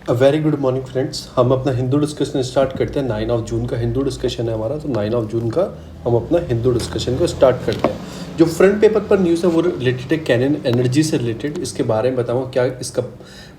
Very good morning friends. हम अपना Hindu discussion start करते हैं। 9 जून का हिंदू डिस्कशन है हमारा, तो 9 जून का हम अपना हिंदू डिस्कशन को स्टार्ट करते हैं। जो फ्रंट पेपर पर न्यूज़ है वो रिलेटेड है कैनन एनर्जी से रिलेटेड। इसके बारे में बताऊँगा क्या इसका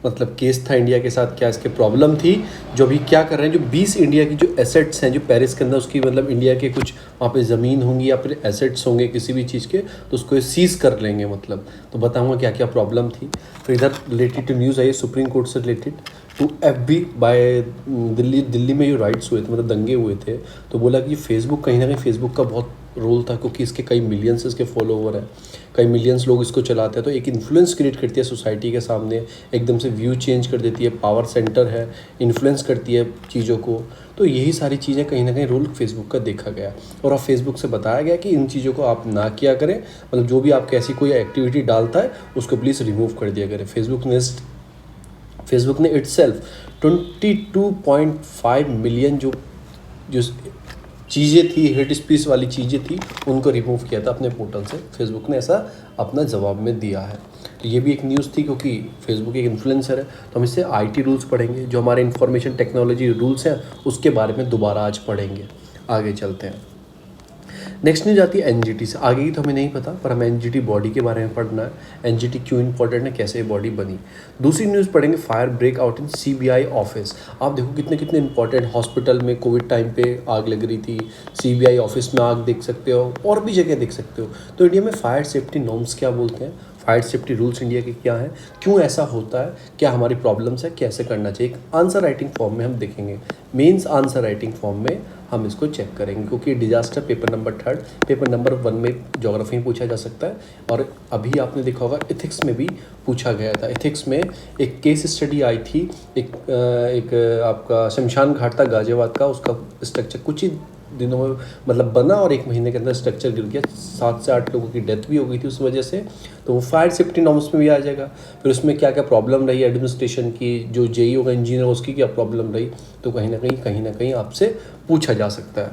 मतलब केस था इंडिया के साथ, क्या इसके प्रॉब्लम थी, जो अभी क्या कर रहे हैं। जो 20 इंडिया की जो एसेट्स हैं जो पेरिस के अंदर, उसकी मतलब इंडिया के कुछ वहाँ पे ज़मीन होंगी या फिर एसेट्स होंगे किसी भी चीज़ के, तो उसको सीज़ कर लेंगे मतलब। तो बताऊँगा क्या क्या प्रॉब्लम थी। फिर इधर रिलेटेड टू न्यूज़ आई सुप्रीम कोर्ट से related to FB by Delhi में जो राइट्स हुए थे, मतलब दंगे हुए थे, तो बोला कि फेसबुक कहीं ना कहीं फेसबुक का बहुत रोल था, क्योंकि इसके कई मिलियंस इसके फॉलोवर हैं, कई मिलियंस लोग इसको चलाते हैं। तो एक इन्फ्लुएंस क्रिएट करती है सोसाइटी के सामने, एकदम से व्यू चेंज कर देती है, पावर सेंटर है, इन्फ्लुएंस करती है चीज़ों को। तो यही सारी चीज़ें कहीं ना कहीं रोल फेसबुक का देखा गया, और अब फेसबुक से बताया गया कि इन चीज़ों को आप ना किया करें। मतलब जो भी आपके ऐसी कोई एक्टिविटी डालता है उसको प्लीज़ रिमूव कर दिया करें। फेसबुक ने इटसेल्फ 22.5 मिलियन जो जो चीज़ें थी, हेट स्पीच वाली चीज़ें थी, उनको रिमूव किया था अपने पोर्टल से। फेसबुक ने ऐसा अपना जवाब में दिया है। तो ये भी एक न्यूज़ थी, क्योंकि फेसबुक एक इन्फ्लुएंसर है। तो हम इससे आईटी रूल्स पढ़ेंगे, जो हमारे इंफॉर्मेशन टेक्नोलॉजी रूल्स हैं उसके बारे में दोबारा आज पढ़ेंगे। आगे चलते हैं। नेक्स्ट न्यूज़ आती है एनजीटी से। आगे की तो हमें नहीं पता, पर हमें एनजीटी बॉडी के बारे में पढ़ना है। एनजीटी क्यों इंपॉर्टेंट है, कैसे ये बॉडी बनी। दूसरी न्यूज़ पढ़ेंगे fire break out in CBI office. आप देखो कितने कितने इंपॉर्टेंट हॉस्पिटल में कोविड टाइम पे आग लग रही थी, सीबीआई ऑफिस में आग देख सकते हो, और भी जगह देख सकते हो। तो इंडिया में फायर सेफ्टी नॉर्म्स क्या बोलते हैं, फायर सेफ्टी रूल्स इंडिया के क्या हैं, क्यों ऐसा होता है, क्या हमारी प्रॉब्लम्स है, कैसे करना चाहिए। एक आंसर राइटिंग फॉर्म में हम देखेंगे, मेंस आंसर राइटिंग फॉर्म में हम इसको चेक करेंगे, क्योंकि disaster paper number 3, paper number 1 में ज्योग्राफी में पूछा जा सकता है। और अभी आपने देखा होगा इथिक्स में भी पूछा गया था। इथिक्स में एक केस स्टडी आई थी, एक आपका शमशान घाट था गाजियाबाद का, उसका स्ट्रक्चर कुछ ही दिनों में मतलब बना, और 1 महीने के अंदर स्ट्रक्चर गिर गया। 7 से 8 लोगों की डेथ भी हो गई थी उस वजह से। तो वो फायर सेफ्टी नॉर्म्स में भी आ जाएगा। फिर उसमें क्या क्या प्रॉब्लम रही एडमिनिस्ट्रेशन की, जो जेई होगा इंजीनियर, उसकी क्या प्रॉब्लम रही, तो कहीं ना कहीं आपसे पूछा जा सकता है।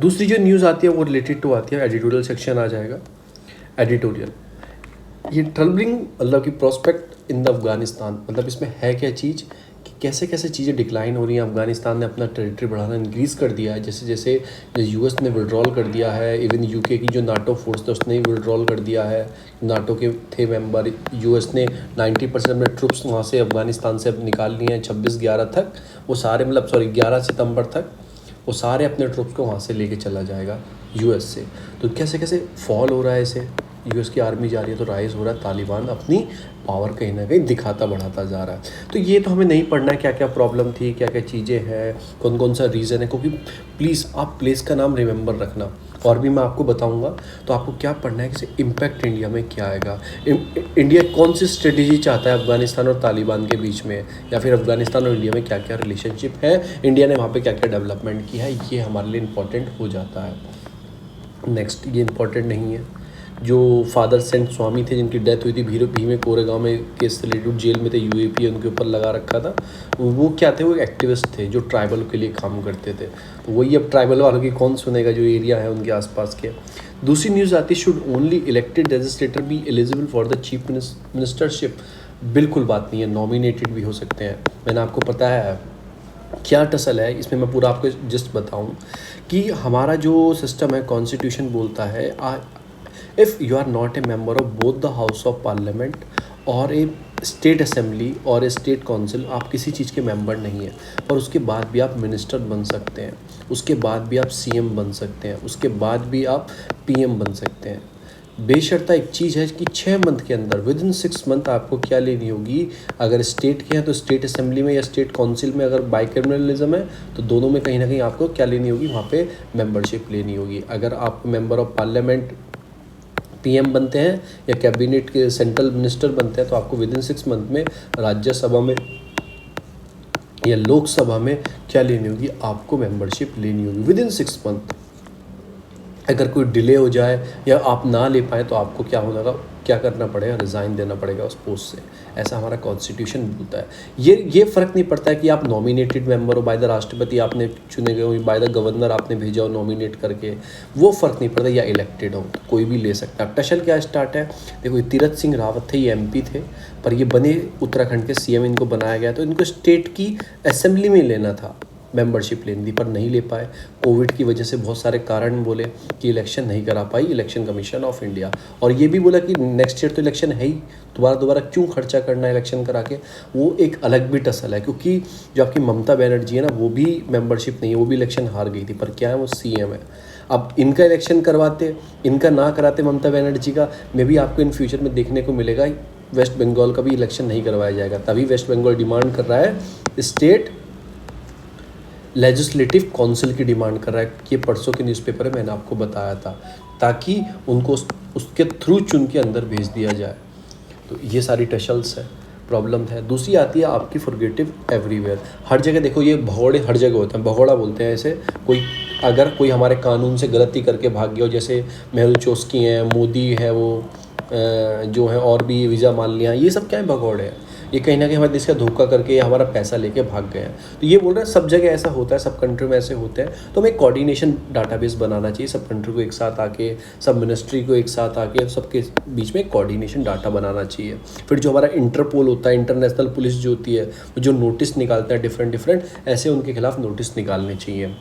दूसरी जो न्यूज़ आती है वो रिलेटेड टू आती है एडिटोरियल सेक्शन आ जाएगा। एडिटोरियल, ये ट्रबलिंग मतलब कि प्रोस्पेक्ट इन द अफगानिस्तान, मतलब इसमें है क्या चीज़ कि कैसे कैसे चीज़ें डिक्लाइन हो रही हैं। अफगानिस्तान ने अपना टेरिटरी बढ़ाना इंक्रीज़ कर दिया है, जैसे जैसे यूएस ने विड्रॉल कर दिया है। इवन यूके की जो नाटो फोर्स था उसने विड्रॉल कर दिया है। नाटो के थे मेंबर, यूएस ने 90% अपने ट्रुप्स वहाँ से अफगानिस्तान से अब निकाल लिए हैं। 26/11 तक वो सारे, मतलब 11 सितंबर तक वो सारे अपने ट्रुप्स को वहाँ से लेके चला जाएगा यूएस से। तो कैसे कैसे फॉल हो रहा है इसे, यूएस की आर्मी जा रही है तो राइज हो रहा है, तालिबान अपनी पावर कहीं ना कहीं दिखाता बढ़ाता जा रहा है। तो ये तो हमें नहीं पढ़ना है क्या क्या प्रॉब्लम थी, क्या क्या चीज़ें हैं, कौन कौन सा रीज़न है, क्योंकि प्लीज़ आप प्लेस का नाम रिमेंबर रखना। और भी मैं आपको बताऊंगा। तो आपको क्या पढ़ना है कि इम्पैक्ट इंडिया में क्या आएगा, इंडिया कौन सी स्ट्रेटेजी चाहता है अफगानिस्तान और तालिबान के बीच में, या फिर अफगानिस्तान और इंडिया में क्या क्या रिलेशनशिप है, इंडिया ने वहाँ पे क्या क्या डेवलपमेंट किया है, ये हमारे लिए इम्पोर्टेंट हो जाता है। नेक्स्ट, ये इम्पोर्टेंट नहीं है, जो फादर सेंट स्वामी थे जिनकी डेथ हुई थी भीमे कोरेगांव में केस से रिलेटेड, जेल में थे, यूएपी उनके ऊपर लगा रखा था। वो क्या थे, वो एक्टिविस्ट थे जो ट्राइबल के लिए काम करते थे। तो वही अब ट्राइबल वालों की कौन सुनेगा, जो एरिया है उनके आसपास के। दूसरी न्यूज़ आती है, should only elected legislator be eligible for the chief ministership. बिल्कुल बात नहीं है, नॉमिनेटेड भी हो सकते हैं। मैंने आपको पता है क्या टसल है इसमें, मैं पूरा आपको जस्ट बताऊं कि हमारा जो सिस्टम है, कॉन्स्टिट्यूशन बोलता है if you are not a member of both the house of parliament और ए स्टेट असेंबली और ए स्टेट काउंसिल, आप किसी चीज़ के मेंबर नहीं हैं, और उसके बाद भी आप मिनिस्टर बन सकते हैं, उसके बाद भी आप सीएम बन सकते हैं, उसके बाद भी आप पीएम बन सकते हैं। बेशर्ता एक चीज़ है कि 6 मंथ के अंदर, विद इन 6 मंथ आपको क्या लेनी होगी। अगर स्टेट के हैं तो स्टेट असेंबली में या स्टेट काउंसिल में, अगर बाइकैमरलिज्म है तो दोनों में कहीं ना कहीं आपको क्या लेनी होगी, वहाँ पे मेंबरशिप लेनी होगी। अगर आप मेंबर ऑफ पार्लियामेंट पीएम बनते हैं या कैबिनेट के सेंट्रल मिनिस्टर बनते हैं, तो आपको विद इन 6 मंथ में राज्यसभा में या लोकसभा में क्या लेनी होगी, आपको मेंबरशिप लेनी होगी विद इन 6 मंथ। अगर कोई डिले हो जाए या आप ना ले पाए तो आपको क्या क्या करना पड़ेगा, रिज़ाइन देना पड़ेगा उस पोस्ट से, ऐसा हमारा कॉन्स्टिट्यूशन बोलता है। ये फ़र्क नहीं पड़ता है कि आप नॉमिनेटेड मेंबर हो बाय द राष्ट्रपति, आपने चुने गए हो, बाय द गवर्नर आपने भेजा हो नॉमिनेट करके, वो फ़र्क नहीं पड़ता, या इलेक्टेड हो, तो कोई भी ले सकता है। टशल क्या स्टार्ट है, देखो ये तीरथ सिंह रावत थे, ये MP थे, पर ये बने उत्तराखंड के CM, इनको बनाया गया, तो इनको स्टेट की असेंबली में लेना था, मेंबरशिप लेनी थी, पर नहीं ले पाए। कोविड की वजह से बहुत सारे कारण बोले कि इलेक्शन नहीं करा पाई इलेक्शन कमीशन ऑफ इंडिया, और ये भी बोला कि नेक्स्ट ईयर तो इलेक्शन है ही, दोबारा क्यों खर्चा करना है इलेक्शन करा के। वो एक अलग भी टसल है, क्योंकि जो आपकी ममता बनर्जी है ना, वो भी मेंबरशिप नहीं है, वो भी इलेक्शन हार गई थी, पर क्या है, वो CM है। अब इनका इलेक्शन करवाते, इनका ना कराते ममता बनर्जी का, मे भी आपको इन फ्यूचर में देखने को मिलेगा वेस्ट बंगाल का भी इलेक्शन नहीं करवाया जाएगा। तभी वेस्ट बंगाल डिमांड कर रहा है, स्टेट लेजिस्लेटिव काउंसिल की डिमांड कर रहा है, ये परसों के न्यूज़पेपर में मैंने आपको बताया था, ताकि उनको उसके थ्रू चुन के अंदर भेज दिया जाए। तो ये सारी टशल्स है, प्रॉब्लम है। दूसरी आती है आपकी फॉरगेटिव एवरीवेयर, हर जगह देखो, ये भगोड़े हर जगह होते हैं, भगोड़ा बोलते हैं ऐसे, अगर कोई हमारे कानून से गलती करके भाग गया हो, जैसे मेहुल चोस्की हैं, मोदी है, वो जो है और भी वीज़ा मालिया, ये सब क्या है, भगौड़े हैं। ये कहीं ना कहीं हमारे देश का धोखा करके हमारा पैसा लेके भाग गए हैं। तो ये बोल रहे हैं सब जगह ऐसा होता है, सब कंट्री में ऐसे होते हैं, तो हमें कोऑर्डिनेशन डाटाबेस बनाना चाहिए, सब कंट्री को एक साथ आके, सब मिनिस्ट्री को एक साथ आके, सबके बीच में कोऑर्डिनेशन डाटा बनाना चाहिए। फिर जो हमारा इंटरपोल होता है, इंटरनेशनल पुलिस जो होती है, जो नोटिस निकालता है डिफरेंट ऐसे उनके खिलाफ नोटिस निकालने चाहिए।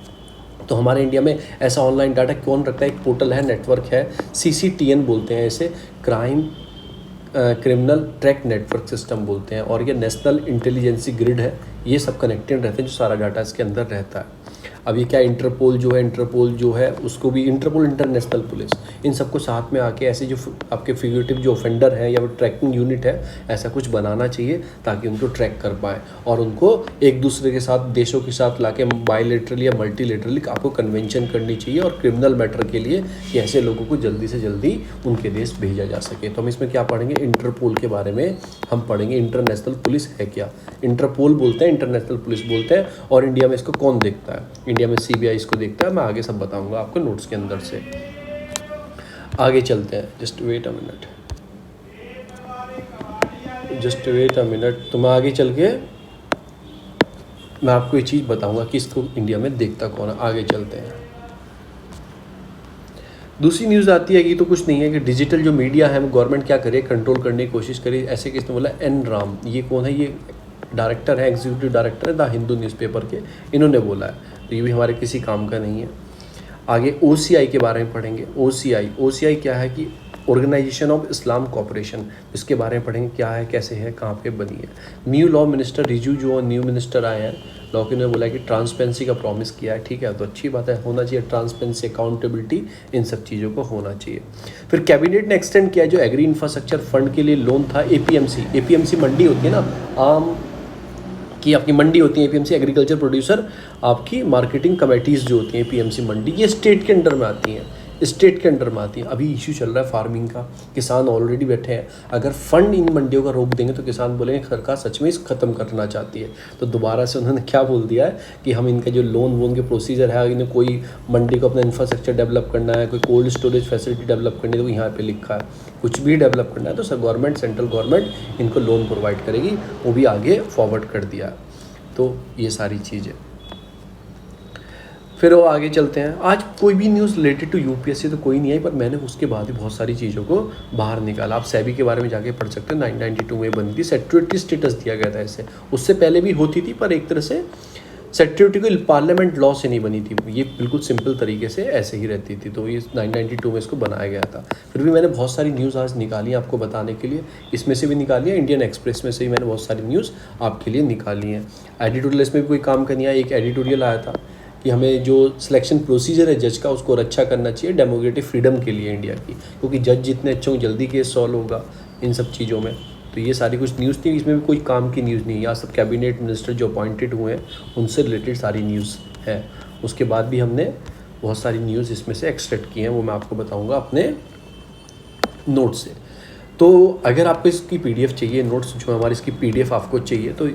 तो हमारे इंडिया में ऐसा ऑनलाइन डाटा कौन रखता है, एक पोर्टल है, नेटवर्क है, CCTN बोलते हैं इसे, क्रिमिनल ट्रैक नेटवर्क सिस्टम बोलते हैं, और ये नेशनल इंटेलिजेंसी ग्रिड है, ये सब कनेक्टेड रहते हैं, जो सारा डाटा इसके अंदर रहता है। अब ये क्या, इंटरपोल जो है उसको भी, इंटरपोल, इंटरनेशनल पुलिस, इन सबको साथ में आके ऐसे जो आपके फिगरेटिव जो ऑफेंडर है या वो ट्रैकिंग यूनिट है, ऐसा कुछ बनाना चाहिए ताकि उनको ट्रैक कर पाए, और उनको एक दूसरे के साथ, देशों के साथ लाके बायलैटरली या मल्टीलैटरली आपको कन्वेंशन करनी चाहिए, और क्रिमिनल मैटर के लिए कि ऐसे लोगों को जल्दी से जल्दी उनके देश भेजा जा सके। तो हम इसमें क्या पढ़ेंगे, इंटरपोल के बारे में हम पढ़ेंगे, इंटरनेशनल पुलिस है क्या, इंटरपोल बोलते हैं, इंटरनेशनल पुलिस बोलते हैं, और इंडिया में इसको कौन देखता है, इंडिया में CBI इसको देखता है। मैं आगे सब बताऊंगा आपको नोट्स के अंदर से। आगे चलते हैं, जस्ट वेट अ मिनट, तो मैं आगे चल के मैं आपको ये चीज़ बताऊंगा कि इसको इंडिया में देखता कौन है। आगे चलते हैं। दूसरी न्यूज़ आती है कि तो कुछ नहीं है कि डिजिटल जो मीडिया है गवर्नमेंट क्या करे, कंट्रोल करने की कोशिश करे, ऐसे किसने बोला, N राम, ये कौन है, ये डायरेक्टर है, एग्जीक्यूटिव डायरेक्टर है द हिंदू न्यूज़पेपर के, इन्होंने बोला है, तो ये भी हमारे किसी काम का नहीं है। आगे OCI के बारे में पढ़ेंगे। OCI क्या है कि ऑर्गेनाइजेशन ऑफ इस्लाम कोऑपरेशन, इसके बारे में पढ़ेंगे, क्या है, कैसे है, कहाँ पे बनी है। न्यू लॉ मिनिस्टर रिजू जो न्यू मिनिस्टर आए हैं, लॉ के ने बोला कि ट्रांसपेरेंसी का प्रॉमिस किया है, ठीक है, तो अच्छी बात है, होना चाहिए ट्रांसपेरेंसी, अकाउंटेबिलिटी, इन सब चीज़ों को होना चाहिए। फिर कैबिनेट ने एक्सटेंड किया जो एग्री इंफ्रास्ट्रक्चर फंड के लिए लोन था, APMC मंडी होती है ना, आम की आपकी मंडी होती है, APMC एग्रीकल्चर प्रोड्यूसर आपकी मार्केटिंग कमेटीज़ जो होती हैं, APMC मंडी, ये स्टेट के अंडर में आती हैं, अभी इशू चल रहा है फार्मिंग का, किसान ऑलरेडी बैठे हैं, अगर फंड इन मंडियों का रोक देंगे तो किसान बोलेंगे सरकार सच में इस ख़त्म करना चाहती है। तो दोबारा से उन्होंने क्या बोल दिया है कि हम इनका जो लोन के प्रोसीजर है, इन्हें कोई मंडी को अपना इंफ्रास्ट्रक्चर डेवलप करना है, कोई कोल्ड स्टोरेज फैसिलिटी डेवलप करनी है, तो यहाँ पे लिखा है कुछ भी डेवलप करना है तो सेंट्रल गवर्नमेंट इनको लोन प्रोवाइड करेगी, वो भी आगे फॉरवर्ड कर दिया है। तो ये सारी चीज़ें, फिर वो आगे चलते हैं। आज कोई भी न्यूज़ रिलेटेड टू UPSC तो कोई नहीं आई, पर मैंने उसके बाद ही बहुत सारी चीज़ों को बाहर निकाला। आप सेबी के बारे में जाके पढ़ सकते हैं, 1992 में बनी थी, सेक्यूरिटी स्टेटस दिया गया था इसे, उससे पहले भी होती थी, पर एक तरह से सेक्यूरिटी को पार्लियामेंट लॉ से नहीं बनी थी, ये बिल्कुल सिंपल तरीके से ऐसे ही रहती थी, तो ये 1992 में इसको बनाया गया था। फिर भी मैंने बहुत सारी न्यूज़ आज निकाली आपको बताने के लिए, इसमें से भी निकाली है, इंडियन एक्सप्रेस में से ही मैंने बहुत सारी न्यूज़ आपके लिए निकाली हैं। एडिटोरियल इसमें भी कोई काम का नहीं आया, एक एडिटोरियल आया था कि हमें जो सिलेक्शन प्रोसीजर है जज का उसको अच्छा करना चाहिए डेमोक्रेटिक फ्रीडम के लिए इंडिया की, क्योंकि जज जितने अच्छे हों जल्दी केस सॉल्व होगा इन सब चीज़ों में। तो ये सारी कुछ न्यूज़ थी, इसमें भी कोई काम की न्यूज़ नहीं है, यहाँ सब कैबिनेट मिनिस्टर जो अपॉइंटेड हुए हैं उनसे रिलेटेड सारी न्यूज़ है। उसके बाद भी हमने बहुत सारी न्यूज़ इसमें से एक्सट्रैक्ट की हैं, वो मैं आपको बताऊँगा अपने नोट से। तो अगर आपको इसकी PDF चाहिए, नोट्स जो हमारी इसकी PDF आपको चाहिए, तो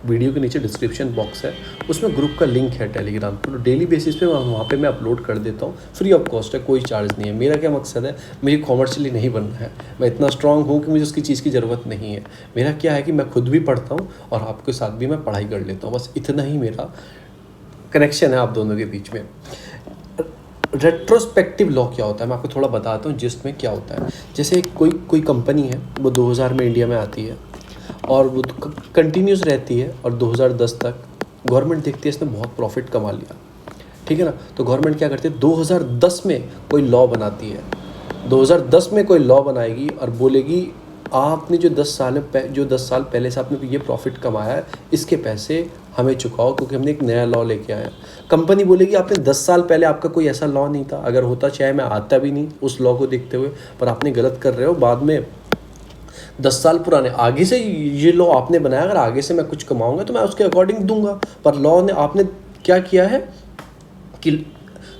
वीडियो के नीचे डिस्क्रिप्शन बॉक्स है, उसमें ग्रुप का लिंक है टेलीग्राम, तो डेली बेसिस पे वहाँ पे मैं अपलोड कर देता हूँ, फ्री ऑफ कॉस्ट है, कोई चार्ज नहीं है। मेरा क्या मकसद है, मुझे कॉमर्शियली नहीं बनना है, मैं इतना स्ट्रांग हूँ कि मुझे उसकी चीज़ की ज़रूरत नहीं है। मेरा क्या है कि मैं खुद भी पढ़ता हूँ और आपके साथ भी मैं पढ़ाई कर लेता हूँ, बस इतना ही मेरा कनेक्शन है आप दोनों के बीच में। रेट्रोस्पेक्टिव लॉ क्या होता है, मैं आपको थोड़ा बताता हूँ जिसमें क्या होता है। जैसे कोई कंपनी है, वो 2000 में इंडिया में आती है और वो कंटिन्यूस रहती है और 2010 तक गवर्नमेंट देखती है इसने बहुत प्रॉफिट कमा लिया, ठीक है ना। तो गवर्नमेंट क्या करती है, 2010 में कोई लॉ बनाती है, 2010 में कोई लॉ बनाएगी और बोलेगी आपने जो 10 साल पहले से आपने ये प्रॉफिट कमाया है, इसके पैसे हमें चुकाओ, क्योंकि हमने एक नया लॉ लेके आए हैं। कंपनी बोलेगी आपने 10 साल पहले आपका कोई ऐसा लॉ नहीं था, अगर होता चाहे मैं आता भी नहीं उस लॉ को देखते हुए, पर आपने गलत कर रहे हो, बाद में 10 साल पुराने आगे से ये लॉ आपने बनाया, अगर आगे से मैं कुछ कमाऊंगा तो मैं उसके अकॉर्डिंग दूंगा। पर लॉ ने आपने क्या किया है कि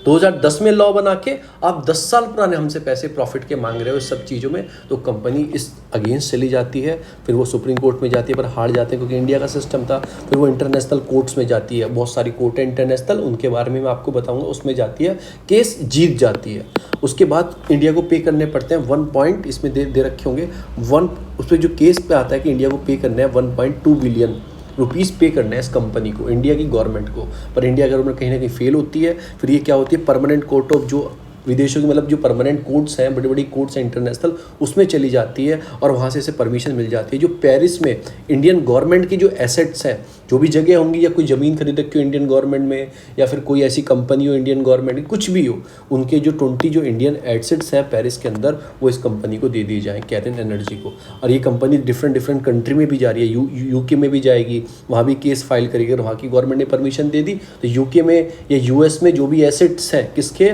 2010 में लॉ बना के आप 10 साल पुराने हमसे पैसे प्रॉफिट के मांग रहे हो इस सब चीज़ों में, तो कंपनी इस अगेंस्ट चली जाती है। फिर वो सुप्रीम कोर्ट में जाती है, पर हार जाते हैं क्योंकि इंडिया का सिस्टम था। फिर वो इंटरनेशनल कोर्ट्स में जाती है, बहुत सारी कोर्ट है इंटरनेशनल, उनके बारे में मैं आपको बताऊंगा, उसमें जाती है, केस जीत जाती है। उसके बाद इंडिया को पे करने पड़ते हैं 1 पॉइंट, इसमें दे रखे होंगे 1, उस पर जो केस पे आता है कि इंडिया को पे करना है 1.2 बिलियन रुपीस पे करना है इस कंपनी को, इंडिया की गवर्नमेंट को। पर इंडिया गवर्नमेंट कहीं ना कहीं फेल होती है। फिर ये क्या होती है, परमानेंट कोर्ट ऑफ जो विदेशों की, मतलब जो परमानेंट कोर्ट्स हैं, बड़ी बड़ी कोर्ट्स हैं इंटरनेशनल, उसमें चली जाती है और वहाँ से इसे परमिशन मिल जाती है। जो पेरिस में इंडियन गवर्नमेंट की जो एसेट्स हैं, जो भी जगह होंगी, या कोई ज़मीन खरीद रखी हो इंडियन गवर्नमेंट में, या फिर कोई ऐसी कंपनी हो इंडियन गवर्नमेंट की, कुछ भी हो, उनके जो 20 जो इंडियन एसेट्स हैं पेरिस के अंदर, वो इस कंपनी को दे दी जाएँ, कैरिन एनर्जी को। और ये कंपनी डिफरेंट कंट्री में भी जा रही है, यूके में भी जाएगी, वहाँ भी केस फाइल करेगी। वहाँ की गवर्नमेंट ने परमिशन दे दी तो यूके में या यूएस में जो भी एसेट्स हैं किसके,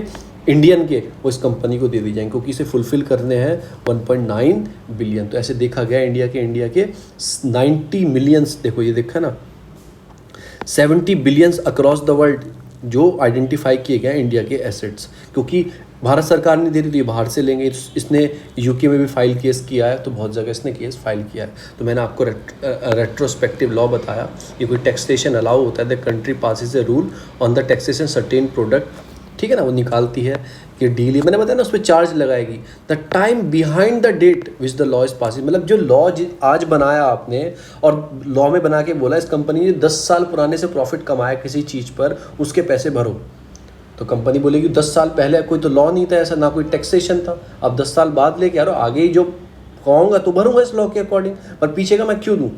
इंडियन के, वो इस कंपनी को दे दी जाएंगे, क्योंकि इसे फुलफिल करने हैं 1.9 बिलियन। तो ऐसे देखा गया इंडिया के 90 मिलियंस, देखो ये देखा ना, 70 बिलियंस अक्रॉस द वर्ल्ड जो आइडेंटिफाई किए गए इंडिया के एसेट्स, क्योंकि भारत सरकार ने दे दी तो ये बाहर से लेंगे। इसने यूके में भी फाइल केस किया है, तो बहुत जगह इसने केस फाइल किया है। तो मैंने आपको रेट्रोस्पेक्टिव लॉ बताया, ये कोई टैक्सेशन अलाउ होता है, the country passes a rule on the taxation certain product, ठीक है ना, वो निकालती है कि डील, ये मैंने बताया ना, उस पर चार्ज लगाएगी। The time behind the date which the law is passing, मतलब जो लॉ आज बनाया आपने और लॉ में बना के बोला इस कंपनी ने 10 साल पुराने से प्रॉफिट कमाया किसी चीज़ पर, उसके पैसे भरो, तो कंपनी बोलेगी 10 साल पहले कोई तो लॉ नहीं था ऐसा, ना कोई टैक्सेशन था, अब 10 साल बाद लेके आ रहा हूँ, आगे ही जो कहूँगा तो भरूँगा इस लॉ के अकॉर्डिंग, पर पीछे का मैं क्यों दूँ,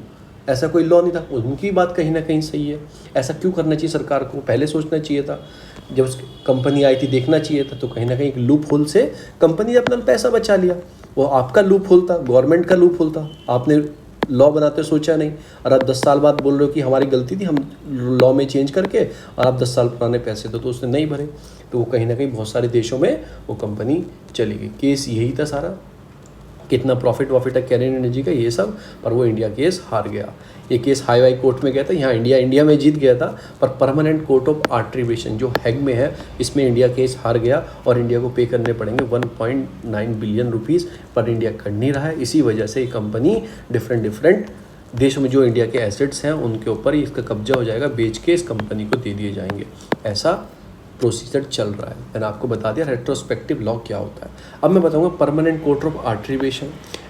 ऐसा कोई लॉ नहीं था। उनकी बात कहीं ना कहीं सही है। ऐसा क्यों करना चाहिए सरकार को, पहले सोचना चाहिए था, जब कंपनी आई थी देखना चाहिए था। तो कहीं ना कहीं एक लूप होल से कंपनी ने अपना पैसा बचा लिया, वो आपका लूप होल था, गवर्नमेंट का लूप होल था, आपने लॉ बनाते सोचा नहीं, और आप 10 साल बाद बोल रहे हो कि हमारी गलती थी, हम लॉ में चेंज करके, और आप 10 साल पुराने पैसे तो उसने नहीं भरे, तो वो कहीं ना कहीं बहुत सारे देशों में वो कंपनी चली गई। केस यही था सारा, कितना प्रॉफिट वॉफिट है कैरिन एनर्जी का, ये सब, पर वो इंडिया केस हार गया। ये केस हाई कोर्ट में गया था, यहाँ इंडिया में जीत गया था, पर परमानेंट कोर्ट ऑफ आर्ट्रिब्यूशन जो हैग में है, इसमें इंडिया केस हार गया और इंडिया को पे करने पड़ेंगे 1.9 बिलियन रुपीज़, पर इंडिया कर नहीं रहा है। इसी वजह से ये कंपनी डिफरेंट देशों में जो इंडिया के एसेट्स हैं उनके ऊपर इसका कब्जा हो जाएगा, बेच के इस कंपनी को दे दिए जाएंगे। ऐसा प्रोसीजर चल रहा है। मैंने आपको बता दिया रेट्रोस्पेक्टिव लॉ क्या होता है। अब मैं बताऊंगा permanent court of arbitration,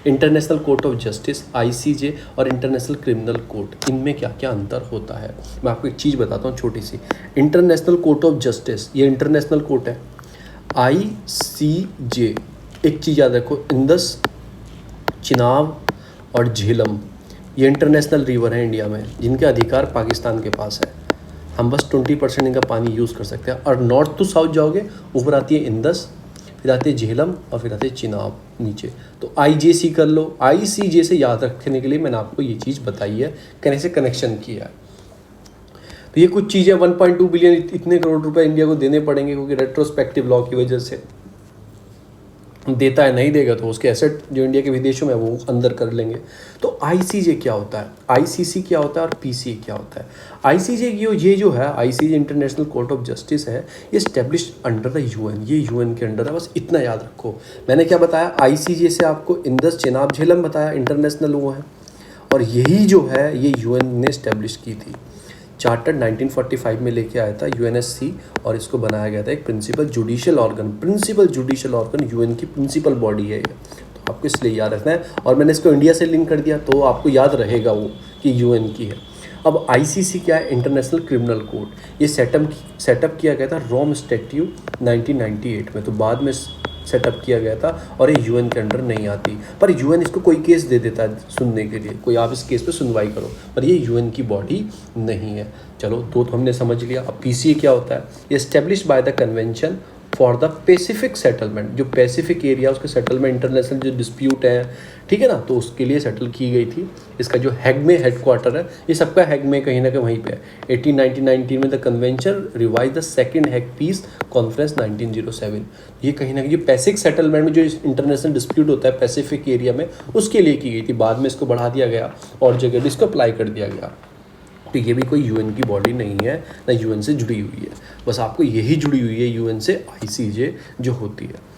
international court of justice ICJ और इंटरनेशनल क्रिमिनल कोर्ट, इनमें क्या क्या अंतर होता है। मैं आपको एक चीज़ बताता हूँ छोटी सी। इंटरनेशनल कोर्ट ऑफ जस्टिस, ये इंटरनेशनल कोर्ट है। ICJ, एक चीज़ याद रखो, इंदस, चिनाब और झेलम, ये इंटरनेशनल रिवर है इंडिया में, जिनके अधिकार पाकिस्तान के पास है। हम बस 20% इनका पानी यूज़ कर सकते हैं। और नॉर्थ टू साउथ जाओगे, ऊपर आती है इंदस, फिर आती है झेलम और फिर आती है चिनाब नीचे। तो IJC कर लो। ICJ से याद रखने के लिए मैंने आपको ये चीज़ बताई है, कैसे कनेक्शन किया है। तो ये कुछ चीज़ें 1.2 बिलियन इतने करोड़ रुपए इंडिया को देने पड़ेंगे, क्योंकि रेट्रोस्पेक्टिव लॉ की वजह से देता है, नहीं देगा तो उसके एसेट जो इंडिया के विदेशों में वो अंदर कर लेंगे। तो ICJ क्या होता है, ICC क्या होता है और PCA क्या होता है। ICJ की ये जो है, ICJ international court of justice है, ये स्टेब्लिश्ड अंडर द UN, ये UN के अंडर है, बस इतना याद रखो। मैंने क्या बताया, ICJ से आपको इंदस, चिनाब, झेलम बताया, इंटरनेशनल वो है, और यही जो है ये यूएन ने इस्टेब्लिश की थी। चार्टर 1945 में लेके आया था यूएनएससी, और इसको बनाया गया था एक प्रिंसिपल जुडिशियल ऑर्गन यूएन की प्रिंसिपल बॉडी है ये, तो आपको इसलिए याद रखना है। और मैंने इसको इंडिया से लिंक कर दिया तो आपको याद रहेगा वो कि यूएन की है। अब आईसीसी क्या है? International criminal court. ये सेटअप किया गया था रोम स्टैट्यूट 1998 में, तो बाद में सेटअप किया गया था, और ये यूएन के अंडर नहीं आती। पर यूएन इसको कोई केस दे देता है सुनने के लिए, कोई आप इस केस पे सुनवाई करो, पर ये यूएन की बॉडी नहीं है। चलो तो हमने समझ लिया। अब पीसीए क्या होता है? ये establish by the convention for the Pacific settlement, जो पैसिफिक एरिया उसके सेटलमेंट, इंटरनेशनल जो डिस्प्यूट है, ठीक है ना, तो उसके लिए सेटल की गई थी। इसका जो हैग में हेडक्वार्टर है, ये सबका हैग में कहीं ना कहीं वहीं पे है। 1819 में the convention revise the second Hague peace conference 1907। ये कहीं ना कहीं जो पैसिफिक सेटलमेंट में जो इंटरनेशनल डिस्प्यूट होता है पैसिफिक एरिया में, उसके लिए की गई थी। बाद में इसको बढ़ा दिया गया और जगह भी इसको अप्लाई कर दिया गया। तो ये भी कोई यूएन की बॉडी नहीं है, ना यूएन से जुड़ी हुई है, बस आपको यही जुड़ी हुई है यूएन से, आईसीजे जो होती है।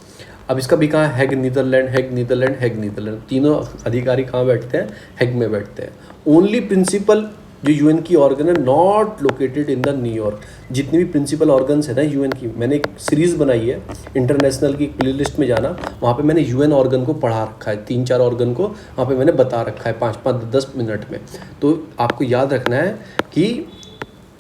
अब इसका भी कहाँ? हैग नीदरलैंड। तीनों अधिकारी कहाँ बैठते हैं? हैग में बैठते हैं। ओनली प्रिंसिपल जो यूएन की ऑर्गन है not located in the New York. जितनी भी प्रिंसिपल ऑर्गन्स है ना यूएन की, मैंने एक सीरीज़ बनाई है इंटरनेशनल की, प्ले लिस्ट में जाना, वहाँ पे मैंने यूएन ऑर्गन को पढ़ा रखा है, 3-4 ऑर्गन को वहाँ पे मैंने बता रखा है 5-10 मिनट में। तो आपको याद रखना है कि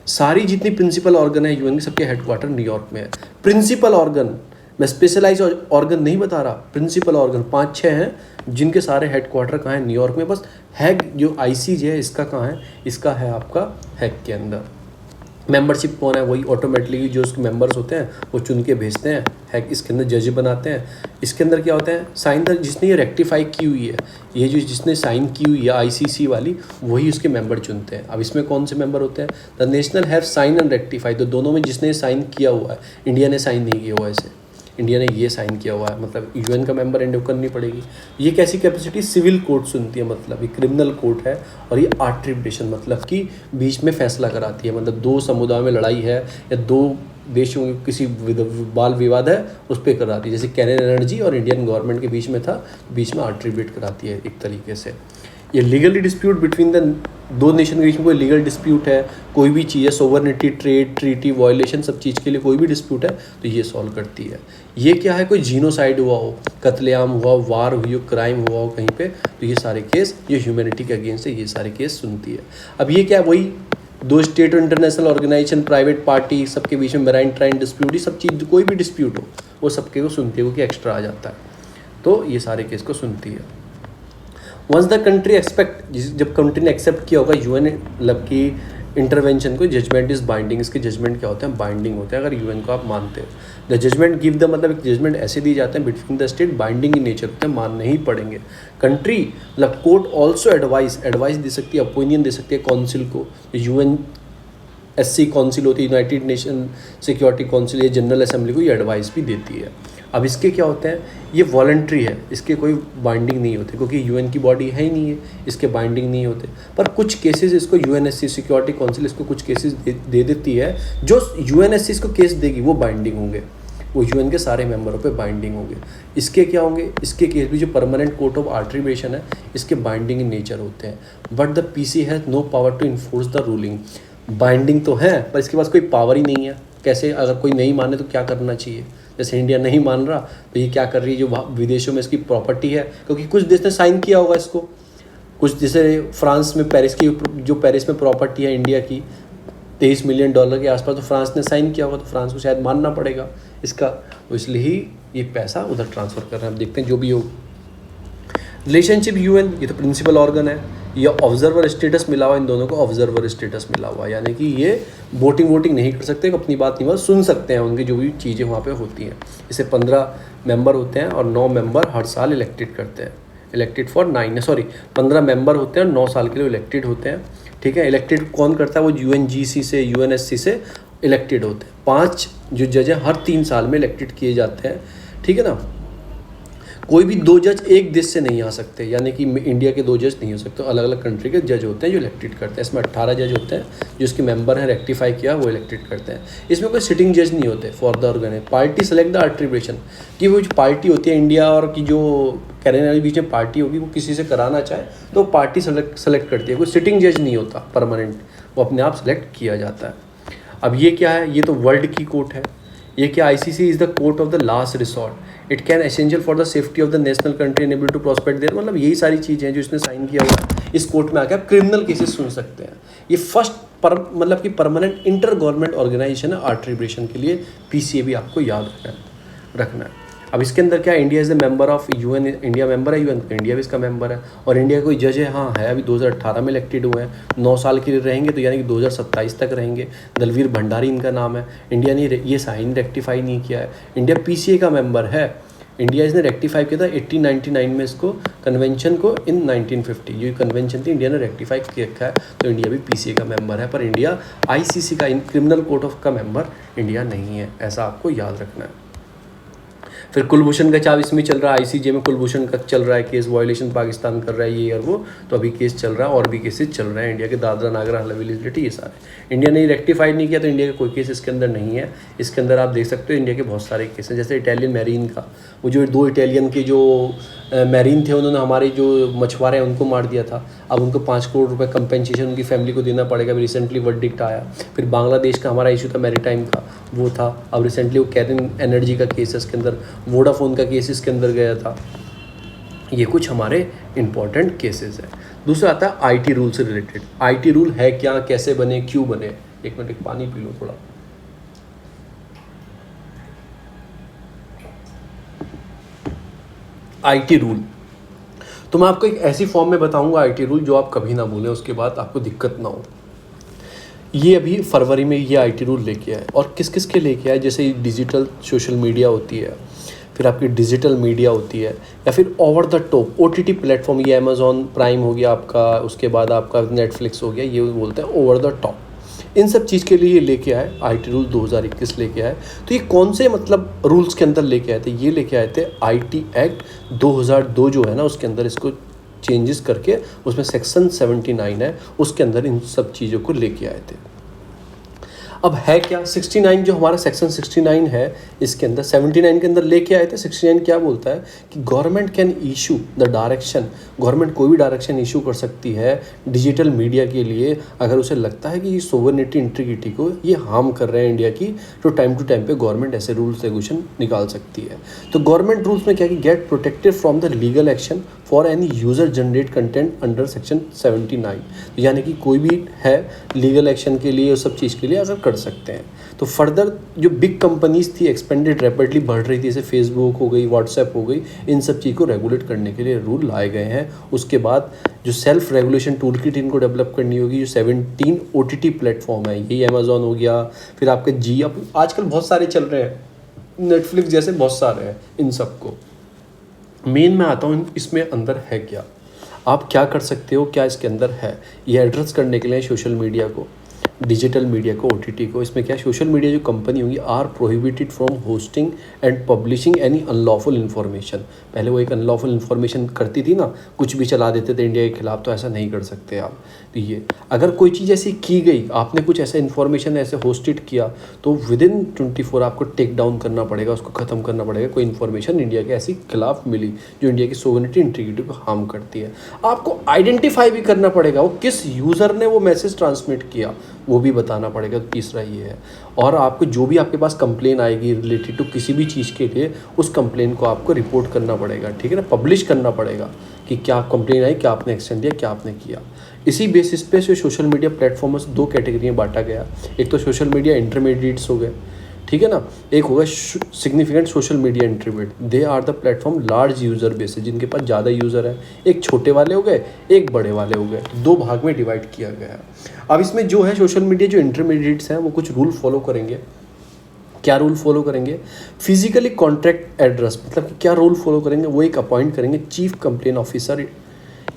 सारी जितनी प्रिंसिपल ऑर्गन है यूएन की, सबके हेडक्वार्टर न्यूयॉर्क में है। प्रिंसिपल ऑर्गन, मैं स्पेशलाइज ऑर्गन नहीं बता रहा, प्रिंसिपल ऑर्गन 5-6 हैं जिनके सारे हेडक्वार्टर कहाँ है? न्यूयॉर्क में। बस हैग जो आईसीजे है इसका कहाँ है? इसका है आपका हैग के अंदर। मेंबरशिप कौन है? वही ऑटोमेटिकली जो उसके मेंबर्स होते हैं वो चुन के भेजते हैं। हैग इसके अंदर जज बनाते हैं। इसके अंदर क्या होता है? साइन द, जिसने ये रेक्टिफाई की हुई है, ये जो जिसने साइन की हुई है आईसीसी वाली, वही उसके मेंबर चुनते हैं। अब इसमें कौन से मेंबर होते हैं? The national have sign and rectify. तो दोनों में जिसने साइन किया हुआ है, इंडिया ने साइन नहीं किया हुआ है इसे, इंडिया ने ये साइन किया हुआ है, मतलब यूएन का मेंबर एंड करनी पड़ेगी। ये कैसी कैपेसिटी? सिविल कोर्ट सुनती है, मतलब ये क्रिमिनल कोर्ट है। और ये आर्बिट्रेशन, मतलब कि बीच में फैसला कराती है, मतलब 2 समुदायों में लड़ाई है या 2 देशों में किसी बाल विवाद है, उस पर कराती है। जैसे कैनन एनर्जी और इंडियन गवर्नमेंट के बीच में था, बीच में आर्बिट्रेट कराती है एक तरीके से। ये legally dispute between the 2 nation के बीच में कोई लीगल डिस्प्यूट है, कोई भी चीज़ है, सोवरनिटी, ट्रेड, ट्रीटी, वायलेशन, सब चीज़ के लिए कोई भी डिस्प्यूट है तो ये सॉल्व करती है। ये क्या है? कोई जीनोसाइड हुआ हो, कत्लेआम हुआ, वार हुई हो, क्राइम हुआ हो कहीं पे, तो ये सारे केस, ये ह्यूमैनिटी के अगेंस्ट है, ये सारे केस सुनती है। अब ये क्या है? वही 2 स्टेट और इंटरनेशनल ऑर्गेनाइजेशन, प्राइवेट पार्टी, सबके बीच में मैराइन ट्राइन डिस्प्यूट, ये सब चीज़ कोई भी डिस्प्यूट हो वो सबके को सुनती है, क्योंकि एक्स्ट्रा आ जाता है, तो ये सारे केस को सुनती है। वंस द कंट्री एक्सपेक्ट, जब कंट्री ने एक्सेप्ट किया होगा यूएन मतलब की इंटरवेंशन को, जजमेंट इज बाइंडिंग। इसके जजमेंट क्या होते हैं? बाइंडिंग होते हैं, अगर यूएन को आप मानते हो। द जजमेंट गिव द, मतलब एक जजमेंट ऐसे दिए जाते हैं between the state, binding in nature होते हैं, मानने ही पड़ेंगे। कंट्री मतलब कोर्ट ऑल्सो एडवाइस दे सकती है, ओपिनियन दे सकती है काउंसिल को। यूएन एससी काउंसिल होती है, यूनाइटेड नेशन सिक्योरिटी काउंसिल या जनरल असेंबली को ये एडवाइस भी देती है। अब इसके क्या होते हैं? ये वॉलंट्री है, इसके कोई बाइंडिंग नहीं होते, क्योंकि यूएन की बॉडी है ही नहीं है, इसके बाइंडिंग नहीं होते। पर कुछ केसेस इसको यूएनएससी सिक्योरिटी काउंसिल इसको कुछ केसेस दे देती है, जो यूएनएससी इसको केस देगी वो बाइंडिंग होंगे, वो यूएन के सारे मेंबरों पे बाइंडिंग होंगे। इसके क्या होंगे? इसके केस भी जो परमानेंट कोर्ट ऑफ आर्बिट्रेशन है, इसके बाइंडिंग इन नेचर होते हैं। But the PC has no power to enforce the ruling. Binding तो है पर इसके पास कोई पावर ही नहीं है। कैसे? अगर कोई नहीं माने तो क्या करना चाहिए? जैसे इंडिया नहीं मान रहा तो ये क्या कर रही है, जो विदेशों में इसकी प्रॉपर्टी है, क्योंकि कुछ देश ने साइन किया होगा इसको, कुछ जैसे फ्रांस में पेरिस की, जो पेरिस में प्रॉपर्टी है इंडिया की $23 मिलियन के आसपास, तो फ्रांस ने साइन किया होगा, तो फ्रांस को शायद मानना पड़ेगा इसका, तो इसलिए ही ये पैसा उधर ट्रांसफ़र कर रहे हैं। अब देखते हैं जो भी हो। रिलेशनशिप यूएन, ये तो प्रिंसिपल ऑर्गन है, ये ऑब्जर्वर स्टेटस मिला हुआ, इन दोनों को ऑब्जर्वर स्टेटस मिला हुआ, यानी कि ये वोटिंग नहीं कर सकते, अपनी बात नहीं, बस सुन सकते हैं उनकी जो भी चीज़ें वहाँ पे होती हैं। इसे 15 मेंबर होते हैं और 9 मेंबर हर साल इलेक्टेड करते हैं। इलेक्टेड फॉर 15 मेंबर होते हैं और 9 साल के लिए इलेक्टेड होते हैं, ठीक है। इलेक्टेड कौन करता है? वो यूएनजीसी से, यूएनएससी से इलेक्टेड होते हैं। 5 जो जज हैं हर 3 साल में इलेक्टेड किए जाते हैं, ठीक है ना। कोई भी 2 जज एक देश से नहीं आ सकते, यानी कि इंडिया के 2 जज नहीं हो सकते, अलग अलग कंट्री के जज होते हैं जो इलेक्टेड करते हैं। इसमें 18 जज होते हैं जो इसके मेंबर हैं, रेक्टिफाई किया वो इलेक्टेड करते हैं। इसमें कोई सिटिंग जज नहीं होते for the organ. Party select the arbitration, कि वो जो पार्टी होती है इंडिया और की जो कनाडा के बीच में पार्टी होगी, वो किसी से कराना चाहे तो पार्टी सेलेक्ट करती है। कोई सिटिंग जज नहीं होता परमानेंट, वो अपने आप सेलेक्ट किया जाता है। अब ये क्या है, ये तो वर्ल्ड की कोर्ट है। ये क्या, ICC is the court of the last resort, it can essential for the safety of the national country enable to prospect there, मतलब यही सारी चीज़ें हैं जो इसने साइन किया हुआ है। इस कोर्ट में आकर आप क्रिमिनल केसेस सुन सकते हैं। ये फर्स्ट मतलब कि परमानेंट इंटर गवर्नमेंट ऑर्गेनाइजेशन है आर्बिट्रेशन के लिए। पीसीए भी आपको याद रखना है। अब इसके अंदर क्या, India is the member of UN, India member है यूएन, तो इंडिया भी इसका मेंबर है। और इंडिया का कोई जज है, हाँ है, अभी 2018 में इलेक्टेड हुए हैं, 9 साल के लिए रहेंगे, तो यानी कि 2027 तक रहेंगे। दलवीर भंडारी इनका नाम है। इंडिया ने ये साइन रेक्टिफाई नहीं किया है। इंडिया पीसीए का मेंबर है। इंडिया इसने रेक्टिफाई किया था 1899 में इसको, कन्वेंशन को इन 1950, ये कन्वेंशन थी, इंडिया ने रेक्टिफाई किया रखा है, तो इंडिया भी पीसीए का मेंबर है। पर इंडिया आईसीसी का, इन क्रिमिनल कोर्ट ऑफ का मेंबर इंडिया नहीं है, ऐसा आपको याद रखना है। फिर कुलभूषण का चाव इसमें चल रहा है, आईसीजे में कुलभूषण का चल रहा है केस, वायलेशन पाकिस्तान कर रहा है ये और वो, तो अभी केस चल रहा है और भी केसेस चल रहे हैं इंडिया के, दादरा नागर हवेली रिलेटेड, ये सारे। इंडिया ने रेक्टिफाई नहीं किया तो इंडिया का कोई केस इसके अंदर नहीं है। इसके अंदर आप देख सकते हो इंडिया के बहुत सारे केस हैं, जैसे इटालियन मैरीन का, वो जो 2 इटालियन के जो मैरीन थे, उन्होंने हमारे जो मछुआरे हैं उनको मार दिया था। अब उनको 5 करोड़ रुपए कंपेंसेशन उनकी फैमिली को देना पड़ेगा। अभी रिसेंटली वर्डिक्ट आया। फिर बांग्लादेश का हमारा इशू था मैरीटाइम का, वो था। अब रिसेंटली वो कैरिन एनर्जी का केस है इसके अंदर, वोडाफोन का केस इसके अंदर गया था। ये कुछ हमारे इंपॉर्टेंट केसेस हैं। दूसरा आता है आईटी रूल से रिलेटेड। आईटी रूल है क्या, कैसे बने, क्यों बने। एक मिनट पानी पी लो थोड़ा। आईटी रूल, तो मैं आपको एक ऐसी फॉर्म में बताऊंगा आईटी रूल जो आप कभी ना भूलें, उसके बाद आपको दिक्कत ना हो। ये अभी फरवरी में ये आईटी रूल लेके आए, और किस किस के लेके आए, जैसे डिजिटल सोशल मीडिया होती है, फिर आपकी डिजिटल मीडिया होती है, या फिर over the top OTT platform, ये अमेजॉन प्राइम हो गया आपका, उसके बाद आपका नेटफ्लिक्स हो गया, ये बोलते हैं ओवर द टॉप। इन सब चीज़ के लिए ये लेके आए आईटी रूल 2021 लेके आए। तो ये कौन से मतलब रूल्स के अंदर लेके आए थे, ये लेके आए थे आईटी एक्ट 2002 जो है ना, उसके अंदर इसको चेंजेस करके उसमें सेक्शन 79 है, उसके अंदर इन सब चीज़ों को लेके आए थे। अब है क्या 69, जो हमारा सेक्शन 69 है, इसके अंदर 79 के अंदर लेके आए थे। 69 क्या बोलता है कि government can issue the direction, government कोई भी डायरेक्शन इशू कर सकती है डिजिटल मीडिया के लिए, अगर उसे लगता है कि ये सोवरेनिटी इंटीग्रिटी को ये हार्म कर रहे हैं इंडिया की, तो टाइम टू टाइम पे गवर्नमेंट ऐसे रूल्स रेगुलेशन निकाल सकती है। तो गवर्नमेंट रूल्स में क्या कि get protected from the legal action for any user generate content under section 79, यानी कि कोई भी है लीगल एक्शन के लिए, उस सब चीज़ के लिए अगर कर सकते हैं। तो फर्दर जो बिग कंपनीज थी एक्सपेंडेड रैपिडली बढ़ रही थी, जैसे फेसबुक हो गई, व्हाट्सएप हो गई, इन सब चीज़ को रेगुलेट करने के लिए रूल लाए गए हैं। उसके बाद जो सेल्फ रेगुलेशन टूल किट इनको डेवलप करनी होगी, जो 17 ओटीटी प्लेटफॉर्म है, यही अमेजॉन हो गया, फिर आपके जी, अब आजकल बहुत सारे चल रहे हैं, नेटफ्लिक्स जैसे बहुत सारे हैं। इन सबको मेन मैं आता हूँ, इसमें अंदर है क्या, आप क्या कर सकते हो, क्या इसके अंदर है, ये एड्रेस करने के लिए सोशल मीडिया को, डिजिटल मीडिया को, ओटीटी को। इसमें क्या, सोशल मीडिया जो कंपनी होंगी are prohibited from hosting and publishing any unlawful information. पहले वो एक अनलॉफुल इन्फॉर्मेशन करती थी ना, कुछ भी चला देते थे इंडिया के खिलाफ, तो ऐसा नहीं कर सकते आप। तो ये अगर कोई चीज़ ऐसी की गई, आपने कुछ ऐसा इन्फॉर्मेशन ऐसे होस्टेड किया, तो विद इन 24 आपको टेक डाउन करना पड़ेगा, उसको ख़त्म करना पड़ेगा। कोई इन्फॉर्मेशन इंडिया के ऐसी खिलाफ मिली जो इंडिया की सोवरेनिटी इंटीग्रिटी को हार्म करती है, आपको आइडेंटिफाई भी करना पड़ेगा वो किस यूज़र ने वो मैसेज ट्रांसमिट किया, वो भी बताना पड़ेगा। तो तीसरा ये है। और आपको जो भी आपके पास कंप्लेन आएगी रिलेटेड टू किसी भी चीज़ के लिए, उस कंप्लेन को आपको रिपोर्ट करना पड़ेगा, ठीक है ना, पब्लिश करना पड़ेगा कि क्या कंप्लेन आई, क्या आपने एक्शन लिया, क्या आपने किया। इसी बेसिस पे सोशल मीडिया प्लेटफॉर्म्स 2 कैटेगरी में बांटा गया। एक तो सोशल मीडिया इंटरमीडिएट्स हो गए, ठीक है ना, एक होगा significant social media intermediate, they are the platform large user base, जिनके पास ज़्यादा यूज़र है। एक छोटे वाले हो गए, एक बड़े वाले हो गए, 2 भाग में डिवाइड किया गया है। अब इसमें जो है सोशल मीडिया जो इंटरमीडिएट्स हैं वो कुछ रूल फॉलो करेंगे। क्या रूल फॉलो करेंगे, फिजिकली कॉन्ट्रैक्ट एड्रेस, मतलब कि क्या रूल फॉलो करेंगे, वो एक अपॉइंट करेंगे चीफ कंप्लेन ऑफिसर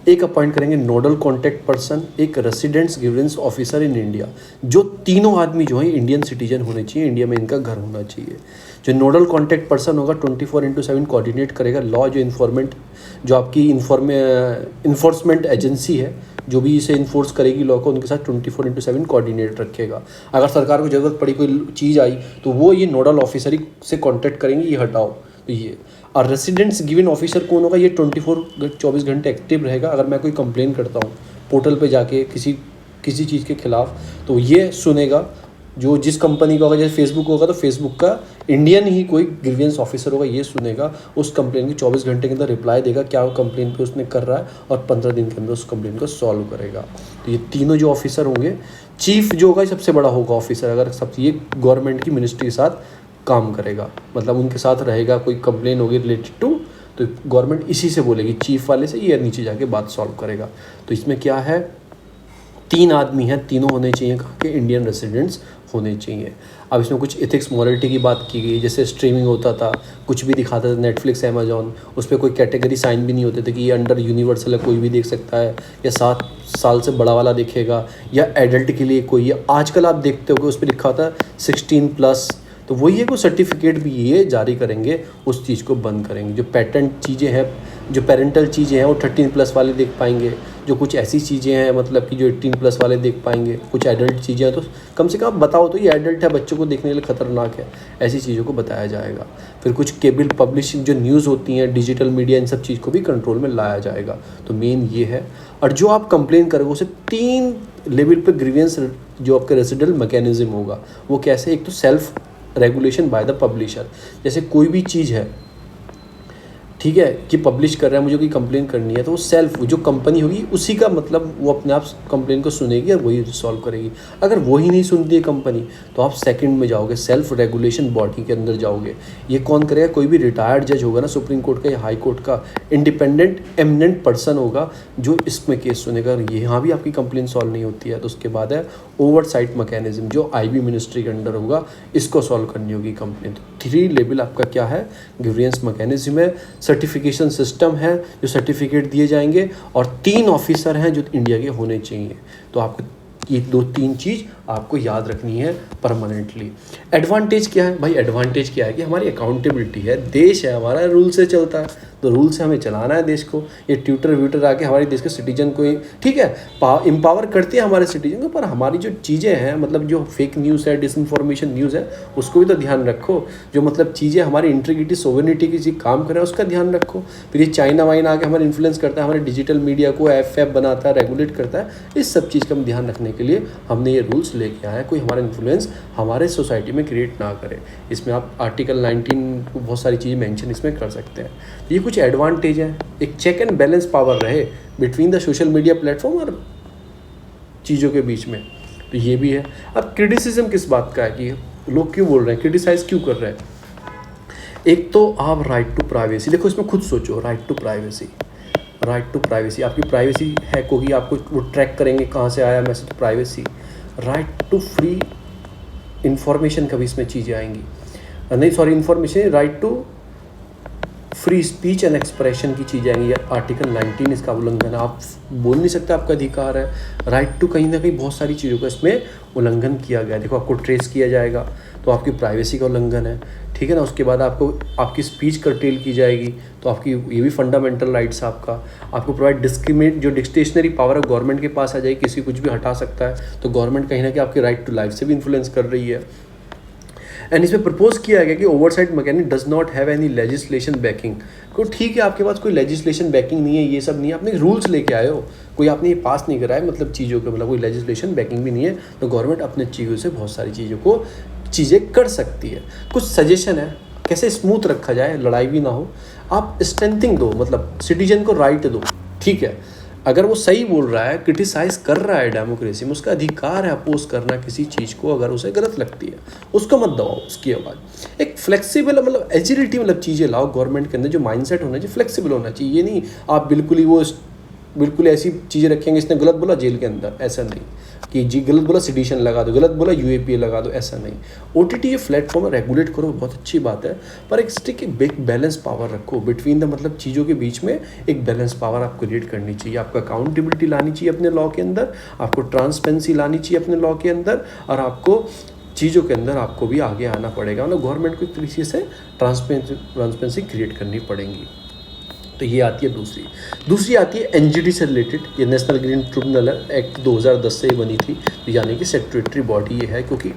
एक अपॉइंट करेंगे नोडल कॉन्टैक्ट पर्सन, एक residents grievance officer in India. जो तीनों आदमी जो है इंडियन सिटीजन होने चाहिए, इंडिया में इनका घर होना चाहिए। जो नोडल कॉन्टैक्ट पर्सन होगा 24/7 कोऑर्डिनेट करेगा लॉ, जो आपकी इन्फोर्समेंट एजेंसी है जो भी इसे इन्फोर्स करेगी लॉ को, उनके साथ 24/7 कोऑर्डिनेट रखेगा। अगर सरकार को ज़रूरत पड़ी कोई चीज़ आई तो वो ये नोडल ऑफिसर ही से कॉन्टैक्ट करेंगे, ये हटाओ। तो ये और रेसिडेंट्स गिवन ऑफिसर कौन होगा, ये 24 घंटे एक्टिव रहेगा। अगर मैं कोई कंप्लेन करता हूँ पोर्टल पे जाके किसी चीज़ के खिलाफ, तो ये सुनेगा। जो जिस कंपनी का होगा, जैसे फेसबुक होगा तो फेसबुक का इंडियन ही कोई ग्रीवियंस ऑफिसर होगा, ये सुनेगा, उस कंप्लेन की 24 घंटे के अंदर रिप्लाई देगा क्या वो कंप्लेन पे उसने कर रहा है, और 15 दिन के अंदर उस कंप्लेन को सॉल्व करेगा। तो ये तीनों जो ऑफिसर होंगे, चीफ जो होगा सबसे बड़ा होगा ऑफिसर, अगर सब ये गवर्नमेंट की मिनिस्ट्री के साथ काम करेगा, मतलब उनके साथ रहेगा। कोई कंप्लेन होगी रिलेटेड टू, तो गवर्नमेंट इसी से बोलेगी, चीफ वाले से, ये नीचे जाके बात सॉल्व करेगा। तो इसमें क्या है, 3 आदमी हैं, तीनों होने चाहिए कहाँ के, इंडियन रेसिडेंट्स होने चाहिए। अब इसमें कुछ एथिक्स मॉरलिटी की बात की गई, जैसे स्ट्रीमिंग होता था, कुछ भी दिखाता था नेटफ्लिक्स, अमेजॉन, उस पर कोई कैटेगरी साइन भी नहीं होते थे कि ये अंडर यूनिवर्सल है, कोई भी देख सकता है, या 7 साल से बड़ा वाला देखेगा, या एडल्ट के लिए कोई है। आजकल आप देखते हो कि उस पर लिखा होता है 16+, तो वही है कोई सर्टिफिकेट भी ये जारी करेंगे, उस चीज़ को बंद करेंगे। जो पैटेंट चीज़ें हैं, जो पेरेंटल चीज़ें हैं वो 13+ वाले देख पाएंगे, जो कुछ ऐसी चीज़ें हैं मतलब कि जो 18+ वाले देख पाएंगे, कुछ एडल्ट चीज़ें हैं तो कम से कम आप बताओ तो ये एडल्ट है, बच्चों को देखने के लिए ख़तरनाक है, ऐसी चीज़ों को बताया जाएगा। फिर कुछ केबल पब्लिशिंग जो न्यूज़ होती हैं, डिजिटल मीडिया, इन सब चीज़ को भी कंट्रोल में लाया जाएगा। तो मेन ये है। और जो आप कंप्लेन करोगे उसे 3 लेवल पर ग्रीवियंस जो आपका रेसिडेंट मैकेनिज्म होगा, वो कैसे, एक तो self regulation by the publisher, जैसे कोई भी चीज़ है, ठीक है, कि पब्लिश कर रहा है, मुझे कोई कंप्लेन करनी है, तो वो सेल्फ जो कंपनी होगी उसी का मतलब वो अपने आप कंप्लेन को सुनेगी और वही सॉल्व करेगी। अगर वही नहीं सुनती है कंपनी, तो आप सेकंड में जाओगे, सेल्फ रेगुलेशन बॉडी के अंदर जाओगे। ये कौन करेगा, कोई भी रिटायर्ड जज होगा ना, सुप्रीम कोर्ट का या हाई कोर्ट का, इंडिपेंडेंट एमिनेंट पर्सन होगा जो इसमें केस सुनेगा। यहाँ भी आपकी कंप्लेन सॉल्व नहीं होती है तो उसके बाद है ओवरसाइट मैकेनिज्म, जो IB मिनिस्ट्री के अंडर होगा, इसको सॉल्व करनी होगी कंप्लेन। तो 3 लेवल आपका क्या है, ग्रीवियंस मैकेनिज्म है, सर्टिफिकेशन सिस्टम है जो सर्टिफिकेट दिए जाएंगे, और 3 ऑफिसर हैं जो इंडिया के होने चाहिए। तो आपको ये 2-3 चीज़ आपको याद रखनी है परमानेंटली। एडवांटेज क्या है भाई, एडवांटेज क्या है कि हमारी अकाउंटेबिलिटी है, देश है हमारा, रूल से चलता है, तो रूल से हमें चलाना है देश को। ये ट्यूटर आके हमारे देश के सिटीजन को ठीक है एम्पावर करते हैं हमारे सिटीजन को, पर हमारी जो चीज़ें हैं, मतलब जो फेक न्यूज़ है, डिसइंफॉर्मेशन न्यूज़ है, उसको भी तो ध्यान रखो। जो मतलब चीज़ें हमारी इंटीग्रिटी सोवरेनिटी की चीज़ काम करें, उसका ध्यान रखो। फिर ये चाइना वाइना आके हमारे इन्फ्लुएंस करता है, हमारे डिजिटल मीडिया को FF बनाता है, रेगुलेट करता है। इस सब चीज़ का हम ध्यान रखने के लिए हमने ये रूल्स लेके आया है, कोई हमारा इन्फ्लुएंस हमारे सोसाइटी में क्रिएट ना करे। इसमें आप आर्टिकल 19 को बहुत सारी चीज़ें मेंशन इसमें कर सकते हैं। ये कुछ एडवांटेज है। एक चेक एंड बैलेंस पावर रहे between the social media platform और चीज़ों के बीच में, तो ये भी है। अब क्रिटिसिज्म किस बात का है कि लोग क्यों बोल रहे हैं, क्रिटिसाइज क्यों कर रहे हैं। एक तो आप राइट टू प्राइवेसी, देखो इसमें खुद सोचो, राइट टू प्राइवेसी, आपकी प्राइवेसी हैक होगी, आपको वो ट्रैक करेंगे कहाँ से आया message, privacy. Right to free information का भी इसमें चीज़ें आएंगी, नहीं sorry information, right to free speech and expression की चीज़ें आएंगी। आर्टिकल 19 इसका उल्लंघन है, आप बोल नहीं सकते, आपका अधिकार है। राइट टू कहीं ना कहीं बहुत सारी चीज़ों का इसमें उल्लंघन किया गया है। देखो आपको ट्रेस किया जाएगा तो आपकी प्राइवेसी का उल्लंघन है, ठीक है ना। उसके बाद आपको आपकी स्पीच कर्टेल की जाएगी तो आपकी ये भी फंडामेंटल राइट्स आपको प्रोवाइड डिस्क्रिमिनेट, जो डिस्क्रिशनरी पावर है गवर्नमेंट के पास आ जाएगी, किसी कुछ भी हटा सकता है। तो गवर्नमेंट कहीं ना कहीं आपके राइट टू लाइफ से भी इन्फ्लुएंस कर रही है। एंड इसमें प्रपोज किया गया कि oversight mechanism does not have any legislation banking. को ठीक है, आपके पास कोई लेजिस्लेशन बैकिंग नहीं है, ये सब नहीं है, आपने रूल्स लेके आए हो, कोई आपने ये पास नहीं कराया, मतलब चीज़ों के मतलब कोई लेजिस्लेशन बैकिंग भी नहीं है, तो गवर्नमेंट अपने चीज़ों से बहुत सारी चीज़ें कर सकती है। कुछ सजेशन है कैसे स्मूथ रखा जाए, लड़ाई भी ना हो। आप स्ट्रेंथिंग दो, मतलब सिटीजन को राइट दो, ठीक है। अगर वो सही बोल रहा है, क्रिटिसाइज कर रहा है डेमोक्रेसी में, उसका अधिकार है अपोज करना किसी चीज़ को, अगर उसे गलत लगती है उसको मत दबाओ उसकी आवाज़। एक फ्लेक्सिबल मतलब एजिलिटी मतलब चीज़ें लाओ गवर्नमेंट के अंदर, जो माइंडसेट होना चाहिए फ्लेक्सिबल होना चाहिए। ये नहीं आप बिल्कुल ऐसी चीज़ें रखेंगे, इसने गलत बोला जेल के अंदर, ऐसा नहीं। कि जी गलत बोला सिडिशन लगा दो, गलत बोला यूएपीए लगा दो, ऐसा नहीं। ओटीटी ये प्लेटफॉर्म रेगुलेट करो, बहुत अच्छी बात है, पर एक स्टिक एक बैलेंस पावर रखो बिटवीन द, मतलब चीज़ों के बीच में एक बैलेंस पावर आपको क्रिएट करनी चाहिए। आपको अकाउंटेबिलिटी लानी चाहिए अपने लॉ के अंदर, आपको ट्रांसपेरेंसी लानी चाहिए अपने लॉ के अंदर, और आपको चीज़ों के अंदर आपको भी आगे आना पड़ेगा, मतलब गवर्नमेंट को एक तरीके से ट्रांसपेरेंसी क्रिएट करनी पड़ेगी। तो ये आती है दूसरी आती है एनजीटी से रिलेटेड। ये नेशनल ग्रीन ट्रिब्यूनल एक्ट 2010 से ही बनी थी, तो यानी कि स्टैट्यूटरी बॉडी ये है, क्योंकि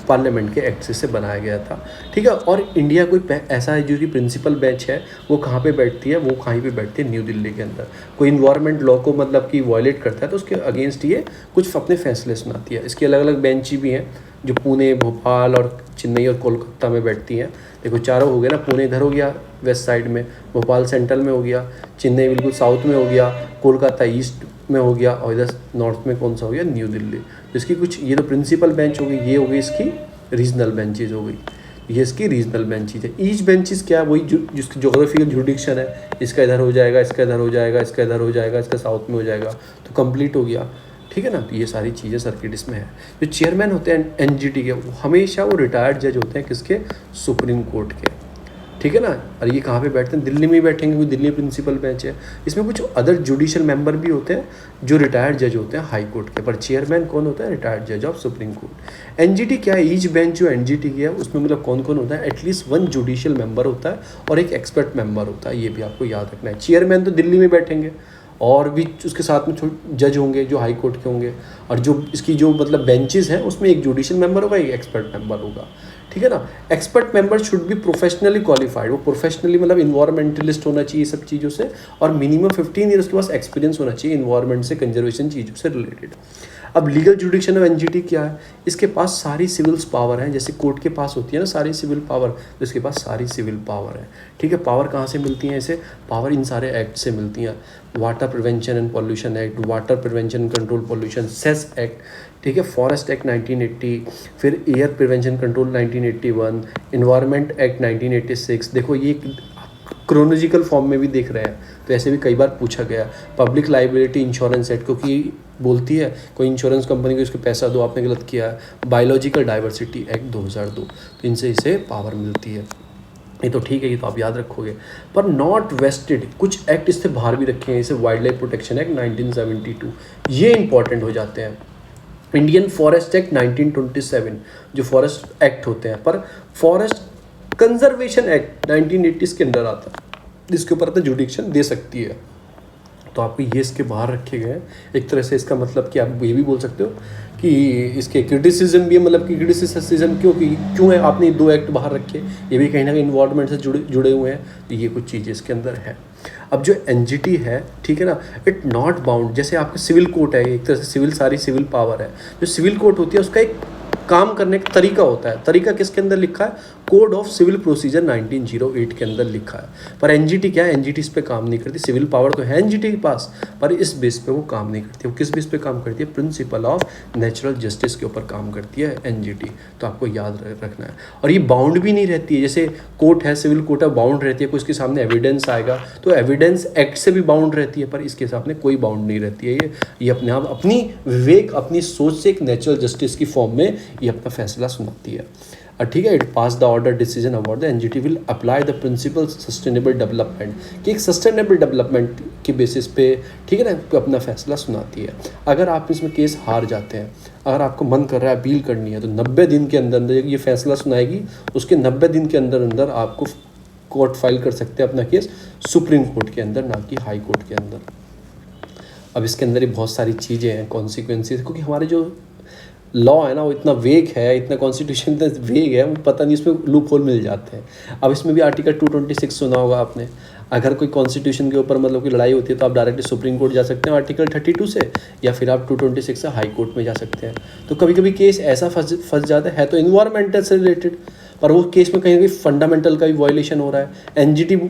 पार्लियामेंट के एक्ट से बनाया गया था, ठीक है। और इंडिया कोई ऐसा है जो कि प्रिंसिपल बेंच है, वो कहाँ पे बैठती है, वो कहीं पे बैठती है, न्यू दिल्ली के अंदर। कोई इन्वायरमेंट लॉ को मतलब कि वायलेट करता है तो उसके अगेंस्ट ये कुछ अपने फैसले सुनाती है। इसकी अलग अलग बेंच भी हैं जो पुणे, भोपाल और चेन्नई और कोलकाता में बैठती हैं। देखो चारों हो गए ना, पुणे इधर हो गया वेस्ट साइड में, भोपाल सेंट्रल में हो गया, चेन्नई बिल्कुल साउथ में हो गया, कोलकाता ईस्ट में हो गया, और इधर नॉर्थ में कौन सा हो गया, न्यू दिल्ली। तो इसकी कुछ, ये तो प्रिंसिपल बेंच हो गई, ये हो गई इसकी रीजनल बेंचेज हो गई, ये इसकी रीजनल बेंचेज है। ईच बेंचेस क्या है, वही जिसकी जोग्राफिकल जुडिक्शन है, इसका इधर हो जाएगा, इसका इधर हो जाएगा, इसका इधर हो जाएगा, इसका साउथ में हो जाएगा, तो कंप्लीट हो गया, ठीक है ना। तो ये सारी चीज़ें सर्किट इसमें है। जो चेयरमैन होते हैं एनजीटी के, हमेशा वो रिटायर्ड जज होते हैं, किसके, सुप्रीम कोर्ट के, ठीक है ना। और ये कहाँ पे बैठते हैं, दिल्ली में ही बैठेंगे, क्योंकि दिल्ली प्रिंसिपल बेंच है। इसमें कुछ अदर जुडिशियल मेंबर भी होते हैं जो रिटायर्ड जज होते हैं हाई कोर्ट के, पर चेयरमैन कौन होता है, रिटायर्ड जज ऑफ सुप्रीम कोर्ट। एनजीटी क्या है, ईच बेंच जो एनजीटी की है उसमें मतलब कौन कौन होता है, एटलीस्ट 1 जुडिशियल मेंबर होता है और एक एक्सपर्ट मेंबर होता है, ये भी आपको याद रखना है। चेयरमैन तो दिल्ली में बैठेंगे, और भी उसके साथ में जज होंगे जो हाई कोर्ट के होंगे, और जो इसकी जो मतलब बेंचेस हैं उसमें एक जुडिशियल मेंबर होगा, एक एक्सपर्ट मेंबर होगा, ठीक है ना। Expert member should be professionally qualified, वो प्रोफेशनली मतलब इन्वायरमेंटलिस्ट होना चाहिए सब चीज़ों से, और मिनिमम 15 ईयर्स के पास एक्सपीरियंस होना चाहिए इन्वायरमेंट से, कंजर्वेशन चीज़ों से रिलेटेड। अब लीगल जुडिक्शन ऑफ एनजीटी क्या है, इसके पास सारी सिविल पावर हैं, जैसे कोर्ट के पास होती है ना सारी सिविल पावर, तो इसके पास सारी सिविल पावर है, ठीक है। पावर कहाँ से मिलती है इसे, पावर इन सारे एक्ट से मिलती हैं। Water prevention and pollution act, water prevention and control pollution, cess act, ठीक है, फॉरेस्ट एक्ट 1980, फिर air prevention control 1981, environment act 1986। देखो ये क्रोनोलॉजिकल फॉर्म में भी देख रहे हैं, तो ऐसे भी कई बार पूछा गया। पब्लिक लाइबिलिटी इंश्योरेंस एक्ट, क्योंकि बोलती है कोई इंश्योरेंस कंपनी को इसको पैसा दो, आपने गलत किया है। बायोलॉजिकल डाइवर्सिटी एक्ट 2002, तो इनसे इसे पावर मिलती है। ये तो ठीक है, ये तो आप याद रखोगे, पर नॉट वेस्टेड कुछ एक्ट इससे बाहर भी रखे हैं, जैसे वाइल्ड लाइफ प्रोटेक्शन एक्ट 1972, ये इंपॉर्टेंट हो जाते हैं। इंडियन फॉरेस्ट एक्ट 1927, जो फॉरेस्ट एक्ट होते हैं, पर फॉरेस्ट कंजर्वेशन एक्ट 1980 के अंदर आता है, जिसके ऊपर जुडिक्शन दे सकती है। तो आपको ये इसके बाहर रखे गए हैं। एक तरह से इसका मतलब कि आप ये भी बोल सकते हो कि इसके क्रिटिसिज्म भी है, मतलब कि क्रिटिसिज्म क्यों है आपने 2 एक्ट बाहर रखे, ये भी कहीं ना कहीं इन्वायरमेंट से जुड़े हुए हैं, तो ये कुछ चीज़ें इसके अंदर है। अब जो एनजीटी है, ठीक है ना, इट नॉट बाउंड, जैसे आपका सिविल कोर्ट है, एक तरह से सारी सिविल पावर है। जो सिविल कोर्ट होती है उसका एक काम करने का तरीका होता है, तरीका किसके अंदर लिखा है, कोड ऑफ सिविल प्रोसीजर 1908 के अंदर लिखा है। पर एनजीटी क्या है, एनजीटी इस पे काम नहीं करती, सिविल पावर तो है एनजीटी के पास, पर इस बेस पे वो काम नहीं करती। वो किस बेस पे काम करती है, प्रिंसिपल ऑफ नेचुरल जस्टिस के ऊपर काम करती है एनजीटी, तो आपको याद रखना है। और ये बाउंड भी नहीं रहती है, जैसे कोर्ट है, सिविल कोर्ट है, बाउंड रहती है, कोई इसके सामने एविडेंस आएगा तो एविडेंस एक्ट से भी बाउंड रहती है, पर इसके सामने कोई बाउंड नहीं रहती है। ये अपने आप अपनी विवेक, अपनी सोच से एक नेचुरल जस्टिस की फॉर्म में ये अपना फैसला सुनाती है, ठीक है। It pass the order decision about the NGT will apply the principle sustainable development, कि एक सस्टेनेबल डेवलपमेंट के बेसिस पे, ठीक है ना, अपना फैसला सुनाती है। अगर आप इसमें केस हार जाते हैं, अगर आपको मन कर रहा है अपील करनी है, तो 90 दिन के अंदर अंदर ये फैसला सुनाएगी, उसके 90 दिन के अंदर अंदर आपको कोर्ट फाइल कर सकते हैं अपना केस सुप्रीम कोर्ट के अंदर, ना कि हाई कोर्ट के अंदर। अब इसके अंदर ही बहुत सारी चीज़ें हैं, कॉन्सिक्वेंसेस, क्योंकि हमारे जो लॉ है ना वो इतना वेग है, इतना कॉन्स्टिट्यूशन इतना वेग है, वो पता नहीं, इसमें लूप होल मिल जाते हैं। अब इसमें भी आर्टिकल 226 सुना होगा आपने, अगर कोई कॉन्स्टिट्यूशन के ऊपर मतलब कि लड़ाई होती है तो आप डायरेक्टली सुप्रीम कोर्ट जा सकते हैं आर्टिकल 32 से, या फिर आप 226 से हाई कोर्ट में जा सकते हैं। तो कभी कभी केस ऐसा फंस जाता है तो इन्वायरमेंटल से रिलेटेड, पर वो केस में कहीं ना कहीं फंडामेंटल का भी वायलेशन हो रहा है, एनजीटी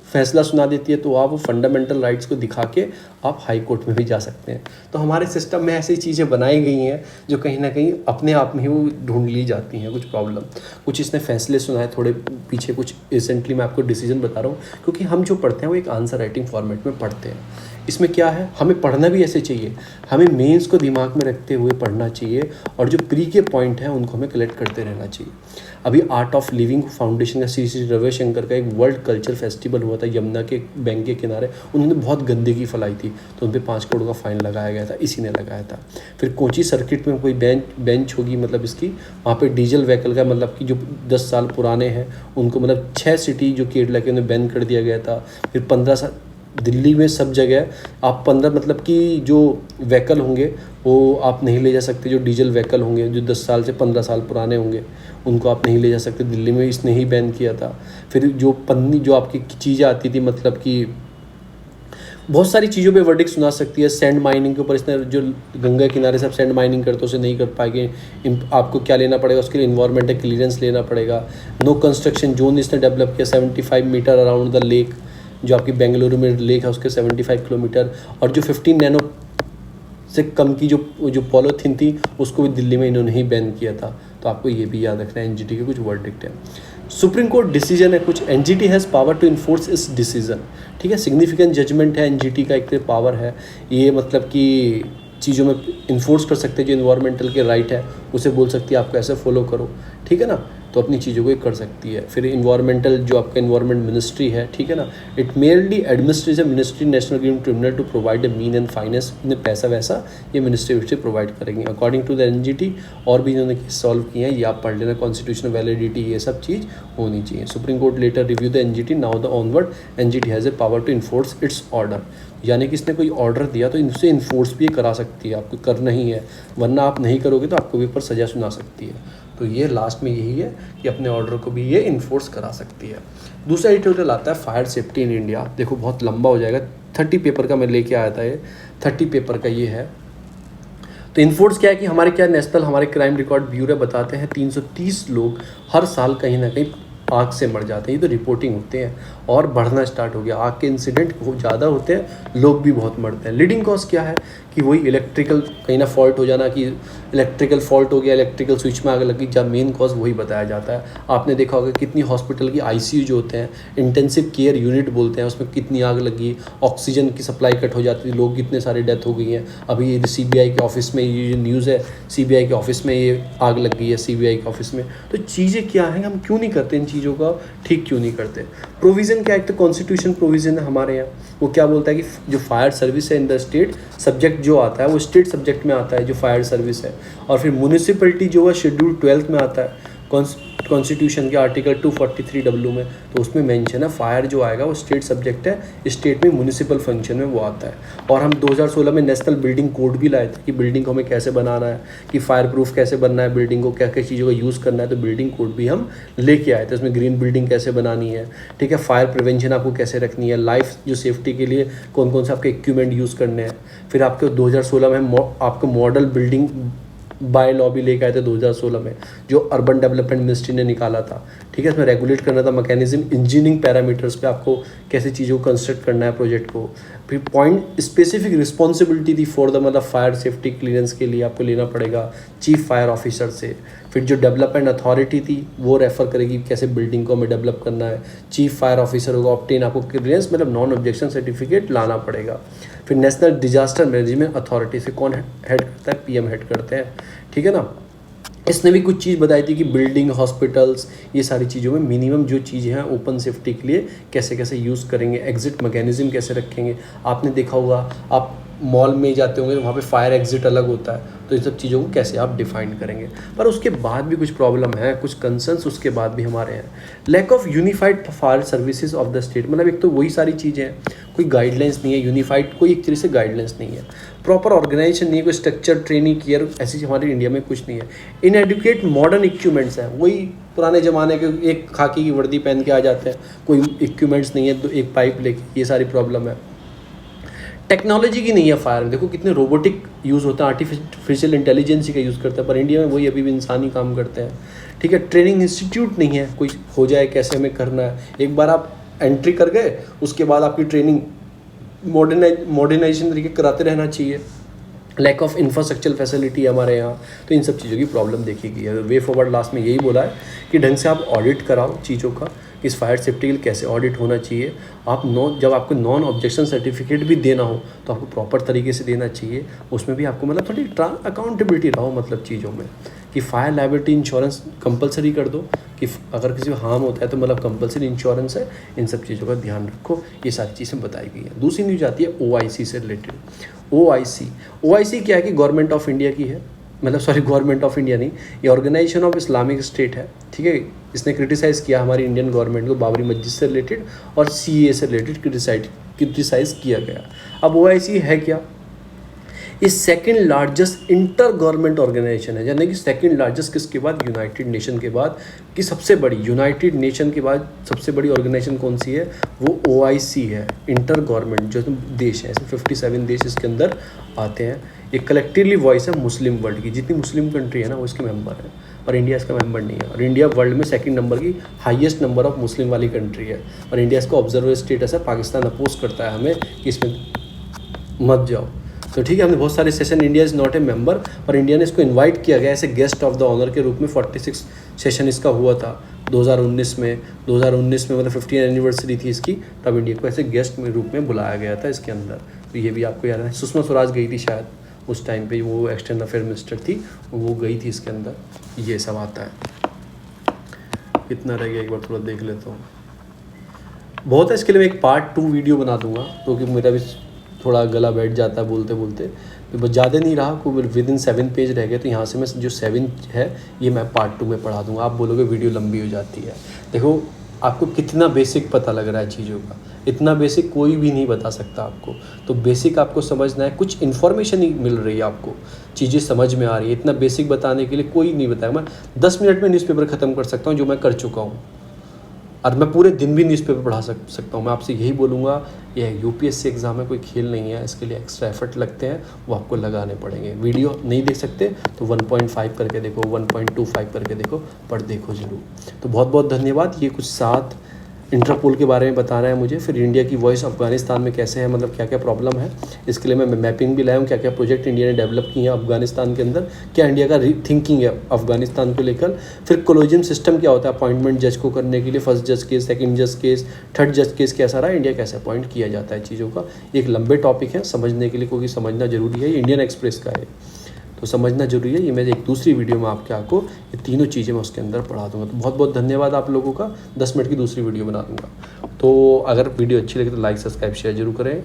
फैसला सुना देती है, तो आप वो फंडामेंटल राइट्स को दिखा के आप हाई कोर्ट में भी जा सकते हैं। तो हमारे सिस्टम में ऐसी चीज़ें बनाई गई हैं जो कहीं ना कहीं अपने आप में ही वो ढूंढ ली जाती हैं। कुछ प्रॉब्लम, कुछ इसने फैसले सुनाए थोड़े पीछे, कुछ रिसेंटली मैं आपको डिसीजन बता रहा हूँ, क्योंकि हम जो पढ़ते हैं वो एक आंसर राइटिंग फॉर्मेट में पढ़ते हैं। इसमें क्या है, हमें पढ़ना भी ऐसे चाहिए, हमें मेंस को दिमाग में रखते हुए पढ़ना चाहिए और जो प्री के पॉइंट हैं उनको हमें कलेक्ट करते रहना चाहिए। अभी आर्ट ऑफ लिविंग फाउंडेशन का श्री श्री रविशंकर का एक वर्ल्ड कल्चर फेस्टिवल हुआ था यमुना के बैंक के किनारे, उन्होंने बहुत गंदगी फैलाई थी तो उन पर 5 करोड़ का फाइन लगाया गया था, इसी ने लगाया था। फिर कोची सर्किट में कोई बेंच होगी, मतलब इसकी वहाँ पे डीजल व्हीकल का, मतलब कि जो 10 साल पुराने हैं उनको, मतलब 6 सिटी जो केरला के उन्हें बैन कर दिया गया था। फिर 15 साल दिल्ली में सब जगह आप 15, मतलब कि जो व्हीकल होंगे वो आप नहीं ले जा सकते, जो डीजल व्हीकल होंगे जो 10 साल से 15 साल पुराने होंगे उनको आप नहीं ले जा सकते, दिल्ली में इसने ही बैन किया था। फिर जो पन्नी जो आपकी चीज़ें आती थी, मतलब कि बहुत सारी चीज़ों पे वर्डिक्ट सुना सकती है। सैंड माइनिंग के ऊपर इसने, जो गंगा किनारे से आप सैंड माइनिंग करते हो उसे नहीं कर पाएंगे, आपको क्या लेना पड़ेगा उसके लिए, इन्वायरमेंटल क्लियरेंस लेना पड़ेगा। नो कंस्ट्रक्शन जोन इसने डेवलप किया 75 मीटर अराउंड द लेक, जो आपकी बेंगलुरु में लेक है उसके 75 किलोमीटर। और जो 15 नैनो से कम की जो पॉलीथीन थी उसको भी दिल्ली में इन्होंने ही बैन किया था। तो आपको ये भी याद रखना है, एनजीटी के कुछ वर्डिक्ट है। सुप्रीम कोर्ट डिसीजन है कुछ, NGT has power to enforce इस डिसीजन, ठीक है, सिग्निफिकेंट जजमेंट है, एनजीटी का एक पावर है, ये मतलब कि चीज़ों में इन्फोर्स कर सकते हैं, जो इन्वायरमेंटल के राइट है उसे बोल सकती है आपको ऐसे फॉलो करो, ठीक है ना, तो अपनी चीज़ों को ये कर सकती है। फिर इन्वायरमेंटल जो आपका इन्वायरमेंट मिनिस्ट्री है, ठीक है ना, it merely administrate a ministry national green tribunal to provide a mean and finance, इन्हें पैसा वैसा ये मिनिस्ट्री से प्रोवाइड करेंगे अकॉर्डिंग टू द एनजीटी। और भी इन्होंने सॉल्व किए हैं, ये आप पढ़ लेना, कॉन्स्टिट्यूशनल वैलिडिटी ये सब चीज़ होनी चाहिए। Supreme court later review the NGT, now the onward NGT has a power to enforce its order, यानी कि इसने कोई ऑर्डर दिया तो इनसे इन्फोर्स भी करा सकती है, आपको करना ही है, वरना आप नहीं करोगे तो आपको भी ऊपर सज़ा सुना सकती है। तो ये लास्ट में यही है कि अपने ऑर्डर को भी ये इन्फोर्स करा सकती है। दूसरा एडिटोरियल आता है फायर सेफ्टी इन इंडिया, देखो बहुत लंबा हो जाएगा, 30 पेपर का मैं लेके आया था, ये 30 पेपर का ये है। तो इन्फोर्स क्या है कि हमारे क्या नेशनल हमारे क्राइम रिकॉर्ड ब्यूरो बताते हैं 330 लोग हर साल कहीं ना कहीं आग से मर जाते हैं, ये तो रिपोर्टिंग होते हैं और बढ़ना स्टार्ट हो गया, आग के इंसिडेंट बहुत ज़्यादा होते हैं, लोग भी बहुत मरते हैं। लीडिंग कॉज क्या है कि वही इलेक्ट्रिकल कहीं ना फॉल्ट हो जाना, कि इलेक्ट्रिकल फॉल्ट हो गया, इलेक्ट्रिकल स्विच में आग लगी, जब मेन कॉज वही बताया जाता है। आपने देखा होगा कितनी हॉस्पिटल की आईसीयू जो होते हैं, इंटेंसिव केयर यूनिट बोलते हैं, उसमें कितनी आग लगी, ऑक्सीजन की सप्लाई कट हो जाती थी, लोग कितने सारे डेथ हो गई हैं। अभी सीबीआई के ऑफिस में ये न्यूज़ है, सीबीआई के ऑफिस में ये आग लग गई है, सीबीआई के ऑफिस में। तो चीज़ें क्या हैं, हम क्यों नहीं करते इन चीज़ों का ठीक क्यों नहीं करते। प्रोविज़न क्या है, एक तो कॉन्स्टिट्यूशन प्रोविज़न है हमारे यहाँ, वो क्या बोलता है कि जो फायर सर्विस है इन द स्टेट, सब्जेक्ट जो आता है वो स्टेट सब्जेक्ट में आता है जो फायर सर्विस है। और फिर म्यूनिसिपैलिटी जो है शेड्यूल 12 में आता है कॉन्स्टिट्यूशन के आर्टिकल 243W में, तो उसमें मेंशन है फायर जो आएगा वो स्टेट सब्जेक्ट है, स्टेट में म्यूनिसिपल फंक्शन में वो आता है। और हम 2016 में नेशनल बिल्डिंग कोड भी लाए थे कि बिल्डिंग को हमें कैसे बनाना है, कि फायर प्रूफ कैसे बनना है, बिल्डिंग को क्या क्या चीज़ों का यूज़ करना है, तो बिल्डिंग कोड भी हम लेके आए थे। उसमें ग्रीन बिल्डिंग कैसे बनानी है, ठीक है, फायर प्रिवेंशन आपको कैसे रखनी है, लाइफ जो सेफ्टी के लिए कौन कौन से आपके इक्विपमेंट यूज़ करने हैं। फिर आपके 2016 में हम आपको मॉडल बिल्डिंग बाय लॉ भी लेके आए थे 2016 में, जो अर्बन डेवलपमेंट मिनिस्ट्री ने निकाला था, ठीक है। इसमें रेगुलेट करना था मैकेनिज्म इंजीनियरिंग पैरामीटर्स पे, आपको कैसे चीज़ों को कंस्ट्रक्ट करना है प्रोजेक्ट को। फिर पॉइंट स्पेसिफिक रिस्पॉन्सिबिलिटी थी फॉर द, मतलब फायर सेफ्टी क्लियरेंस के लिए आपको लेना पड़ेगा चीफ फायर ऑफिसर से। फिर जो डेवलपमेंट अथॉरिटी थी वो रेफर करेगी कैसे बिल्डिंग को हमें डेवलप करना है, चीफ फायर ऑफिसर होगा, ऑब्टेन आपको क्लियरेंस मतलब नॉन ऑब्जेक्शन सर्टिफिकेट लाना पड़ेगा। फिर नेशनल डिजास्टर मैनेजमेंट अथॉरिटी से कौन हेड करता है, पीएम हेड करते हैं, ठीक है ना। इसने भी कुछ चीज़ बताई थी कि बिल्डिंग, हॉस्पिटल्स, ये सारी चीज़ों में मिनिमम जो चीज़ें हैं ओपन सेफ्टी के लिए कैसे कैसे यूज़ करेंगे, एग्जिट मैकेनिज्म कैसे रखेंगे। आपने देखा होगा आप मॉल में जाते होंगे तो वहाँ पे फायर एग्जिट अलग होता है, तो इन सब चीज़ों को कैसे आप डिफाइन करेंगे। पर उसके बाद भी कुछ प्रॉब्लम है, कुछ कंसर्न्स उसके बाद भी हमारे हैं। Lack of unified fire services of the state, मतलब एक तो वही सारी चीज़ें हैं, कोई गाइडलाइंस नहीं है यूनिफाइड, कोई एक तरह से गाइडलाइंस नहीं है, प्रॉपर ऑर्गेनाइजेशन नहीं है, कोई स्ट्रक्चर, ट्रेनिंग, केयर, ऐसी हमारे इंडिया में कुछ नहीं है। इनएडुकेट मॉडर्न इक्विपमेंट्स हैं, वही पुराने ज़माने के, एक खाकी की वर्दी पहन के आ जाते हैं, कोई इक्विपमेंट्स नहीं है, तो एक पाइप लेके, ये सारी प्रॉब्लम है। टेक्नोलॉजी की नहीं है फायर में, देखो कितने रोबोटिक यूज़ होता है, आर्टिफिशियल इंटेलिजेंस का यूज़ करता है, पर इंडिया में वही अभी भी इंसानी काम करते हैं, ठीक है। ट्रेनिंग इंस्टीट्यूट नहीं है, कोई हो जाए कैसे हमें करना है, एक बार आप एंट्री कर गए उसके बाद आपकी ट्रेनिंग मॉडर्नाइजेशन तरीके कराते रहना चाहिए। लैक ऑफ इंफ्रास्ट्रक्चर फैसिलिटी हमारे यहाँ, तो इन सब चीज़ों की प्रॉब्लम देखी गई है। वे फॉरवर्ड लास्ट में यही बोला है कि ढंग से आप ऑडिट कराओ चीज़ों का, इस फायर सेफ्टी के लिए कैसे ऑडिट होना चाहिए। जब आपको नॉन ऑब्जेक्शन सर्टिफिकेट भी देना हो तो आपको प्रॉपर तरीके से देना चाहिए। उसमें भी आपको मतलब थोड़ी अकाउंटेबिलिटी रहो मतलब चीज़ों में, कि फायर लायबिलिटी इंश्योरेंस कंपलसरी कर दो, कि अगर किसी को हार्म होता है तो मतलब कंपलसरी इंश्योरेंस है। इन सब चीज़ों का ध्यान रखो, ये सारी चीज़ें बताई गई हैं। दूसरी न्यूज़ आती है OIC से रिलेटेड। OIC क्या है कि गवर्नमेंट ऑफ इंडिया की है, मतलब सॉरी गवर्नमेंट ऑफ इंडिया नहीं, ये ऑर्गेनाइजेशन ऑफ इस्लामिक स्टेट है, ठीक है। इसने क्रिटिसाइज़ किया हमारी इंडियन गवर्नमेंट को बाबरी मस्जिद से रिलेटेड और CAA से रिलेटेड क्रिटिसाइज़ किया गया। अब OIC है क्या, ये second largest inter government organisation है, यानी कि सेकंड लार्जेस्ट किसके बाद, यूनाइटेड नेशन के बाद, कि सबसे बड़ी यूनाइटेड नेशन के बाद सबसे बड़ी ऑर्गेनाइजेशन कौन सी है, वो OIC है। इंटर गवर्नमेंट जो देश है, ऐसे 57 देश इसके अंदर आते हैं। ये कलेक्टिवली वॉइस है मुस्लिम वर्ल्ड की, जितनी मुस्लिम कंट्री है ना वो इसके मेंबर है, और इंडिया इसका मेंबर नहीं है। और इंडिया वर्ल्ड में सेकंड नंबर की हाईएस्ट नंबर ऑफ मुस्लिम वाली कंट्री है, और इंडिया इसको ऑब्जर्वर स्टेटस है। पाकिस्तान अपोज करता है हमें कि इसमें मत जाओ, तो ठीक है। हमने बहुत सारे session, India is not a member, और इंडिया ने इसको इनवाइट किया गया ऐसे गेस्ट ऑफ द ऑनर के रूप में। 46 सेशन इसका हुआ था 2019 में मतलब 15 एनिवर्सरी थी इसकी, तब इंडिया को ऐसे गेस्ट में रूप में बुलाया गया था इसके अंदर। तो ये भी आपको याद है, सुषमा स्वराज गई थी शायद उस टाइम पे, वो एक्सटर्नल अफेयर मिनिस्टर थी, वो गई थी इसके अंदर। ये सब आता है। कितना रह गया एक बार थोड़ा देख लेता हूँ, बहुत है। इसके लिए मैं एक पार्ट 2 वीडियो बना दूंगा, क्योंकि मेरा भी थोड़ा गला बैठ जाता है बोलते बोलते, तो बस ज़्यादा नहीं रहा, को विदिन 7 पेज रह गए। तो यहाँ से मैं जो 7 है ये मैं पार्ट 2 में पढ़ा दूंगा। आप बोलोगे वीडियो लंबी हो जाती है, देखो आपको कितना बेसिक पता लग रहा है चीज़ों का, इतना बेसिक कोई भी नहीं बता सकता आपको। तो बेसिक आपको समझना है, कुछ इन्फॉर्मेशन ही मिल रही है आपको, चीज़ें समझ में आ रही है। इतना बेसिक बताने के लिए कोई नहीं बताया। मैं 10 मिनट में न्यूज़पेपर ख़त्म कर सकता हूँ, जो मैं कर चुका हूँ, और मैं पूरे दिन भी न्यूज़पेपर पढ़ा सकता हूँ। मैं आपसे यही बोलूँगा, यह UPSC एग्ज़ाम है, कोई खेल नहीं है। इसके लिए एक्स्ट्रा एफर्ट लगते हैं, वो आपको लगाने पड़ेंगे। वीडियो नहीं देख सकते तो 1.5 करके देखो, 1.25 करके देखो, पर देखो ज़रूर। तो बहुत बहुत धन्यवाद। ये कुछ 7 इंटरपोल के बारे में बताना है मुझे, फिर इंडिया की वॉइस अफगानिस्तान में कैसे है, मतलब क्या क्या प्रॉब्लम है। इसके लिए मैं मैपिंग भी लाया हूँ, क्या क्या प्रोजेक्ट इंडिया ने डेवलप किए हैं अफगानिस्तान के अंदर, क्या इंडिया का थिंकिंग है अफगानिस्तान को लेकर। फिर कोलिजन सिस्टम क्या होता है अपॉइंटमेंट जज को करने के लिए, फर्स्ट जज केस, सेकंड जज केस, थर्ड जज केस कैसा रहा, इंडिया कैसे अपॉइंट किया जाता है चीज़ों का। एक लंबे टॉपिक है समझने के लिए, क्योंकि समझना जरूरी है। ये इंडियन एक्सप्रेस का है, तो समझना जरूरी है। ये मैं एक दूसरी वीडियो में आपको ये तीनों चीज़ें मैं उसके अंदर पढ़ा दूंगा। तो बहुत बहुत धन्यवाद आप लोगों का। 10 मिनट की दूसरी वीडियो बना दूंगा। तो अगर वीडियो अच्छी लगे तो लाइक, सब्सक्राइब, शेयर जरूर करें।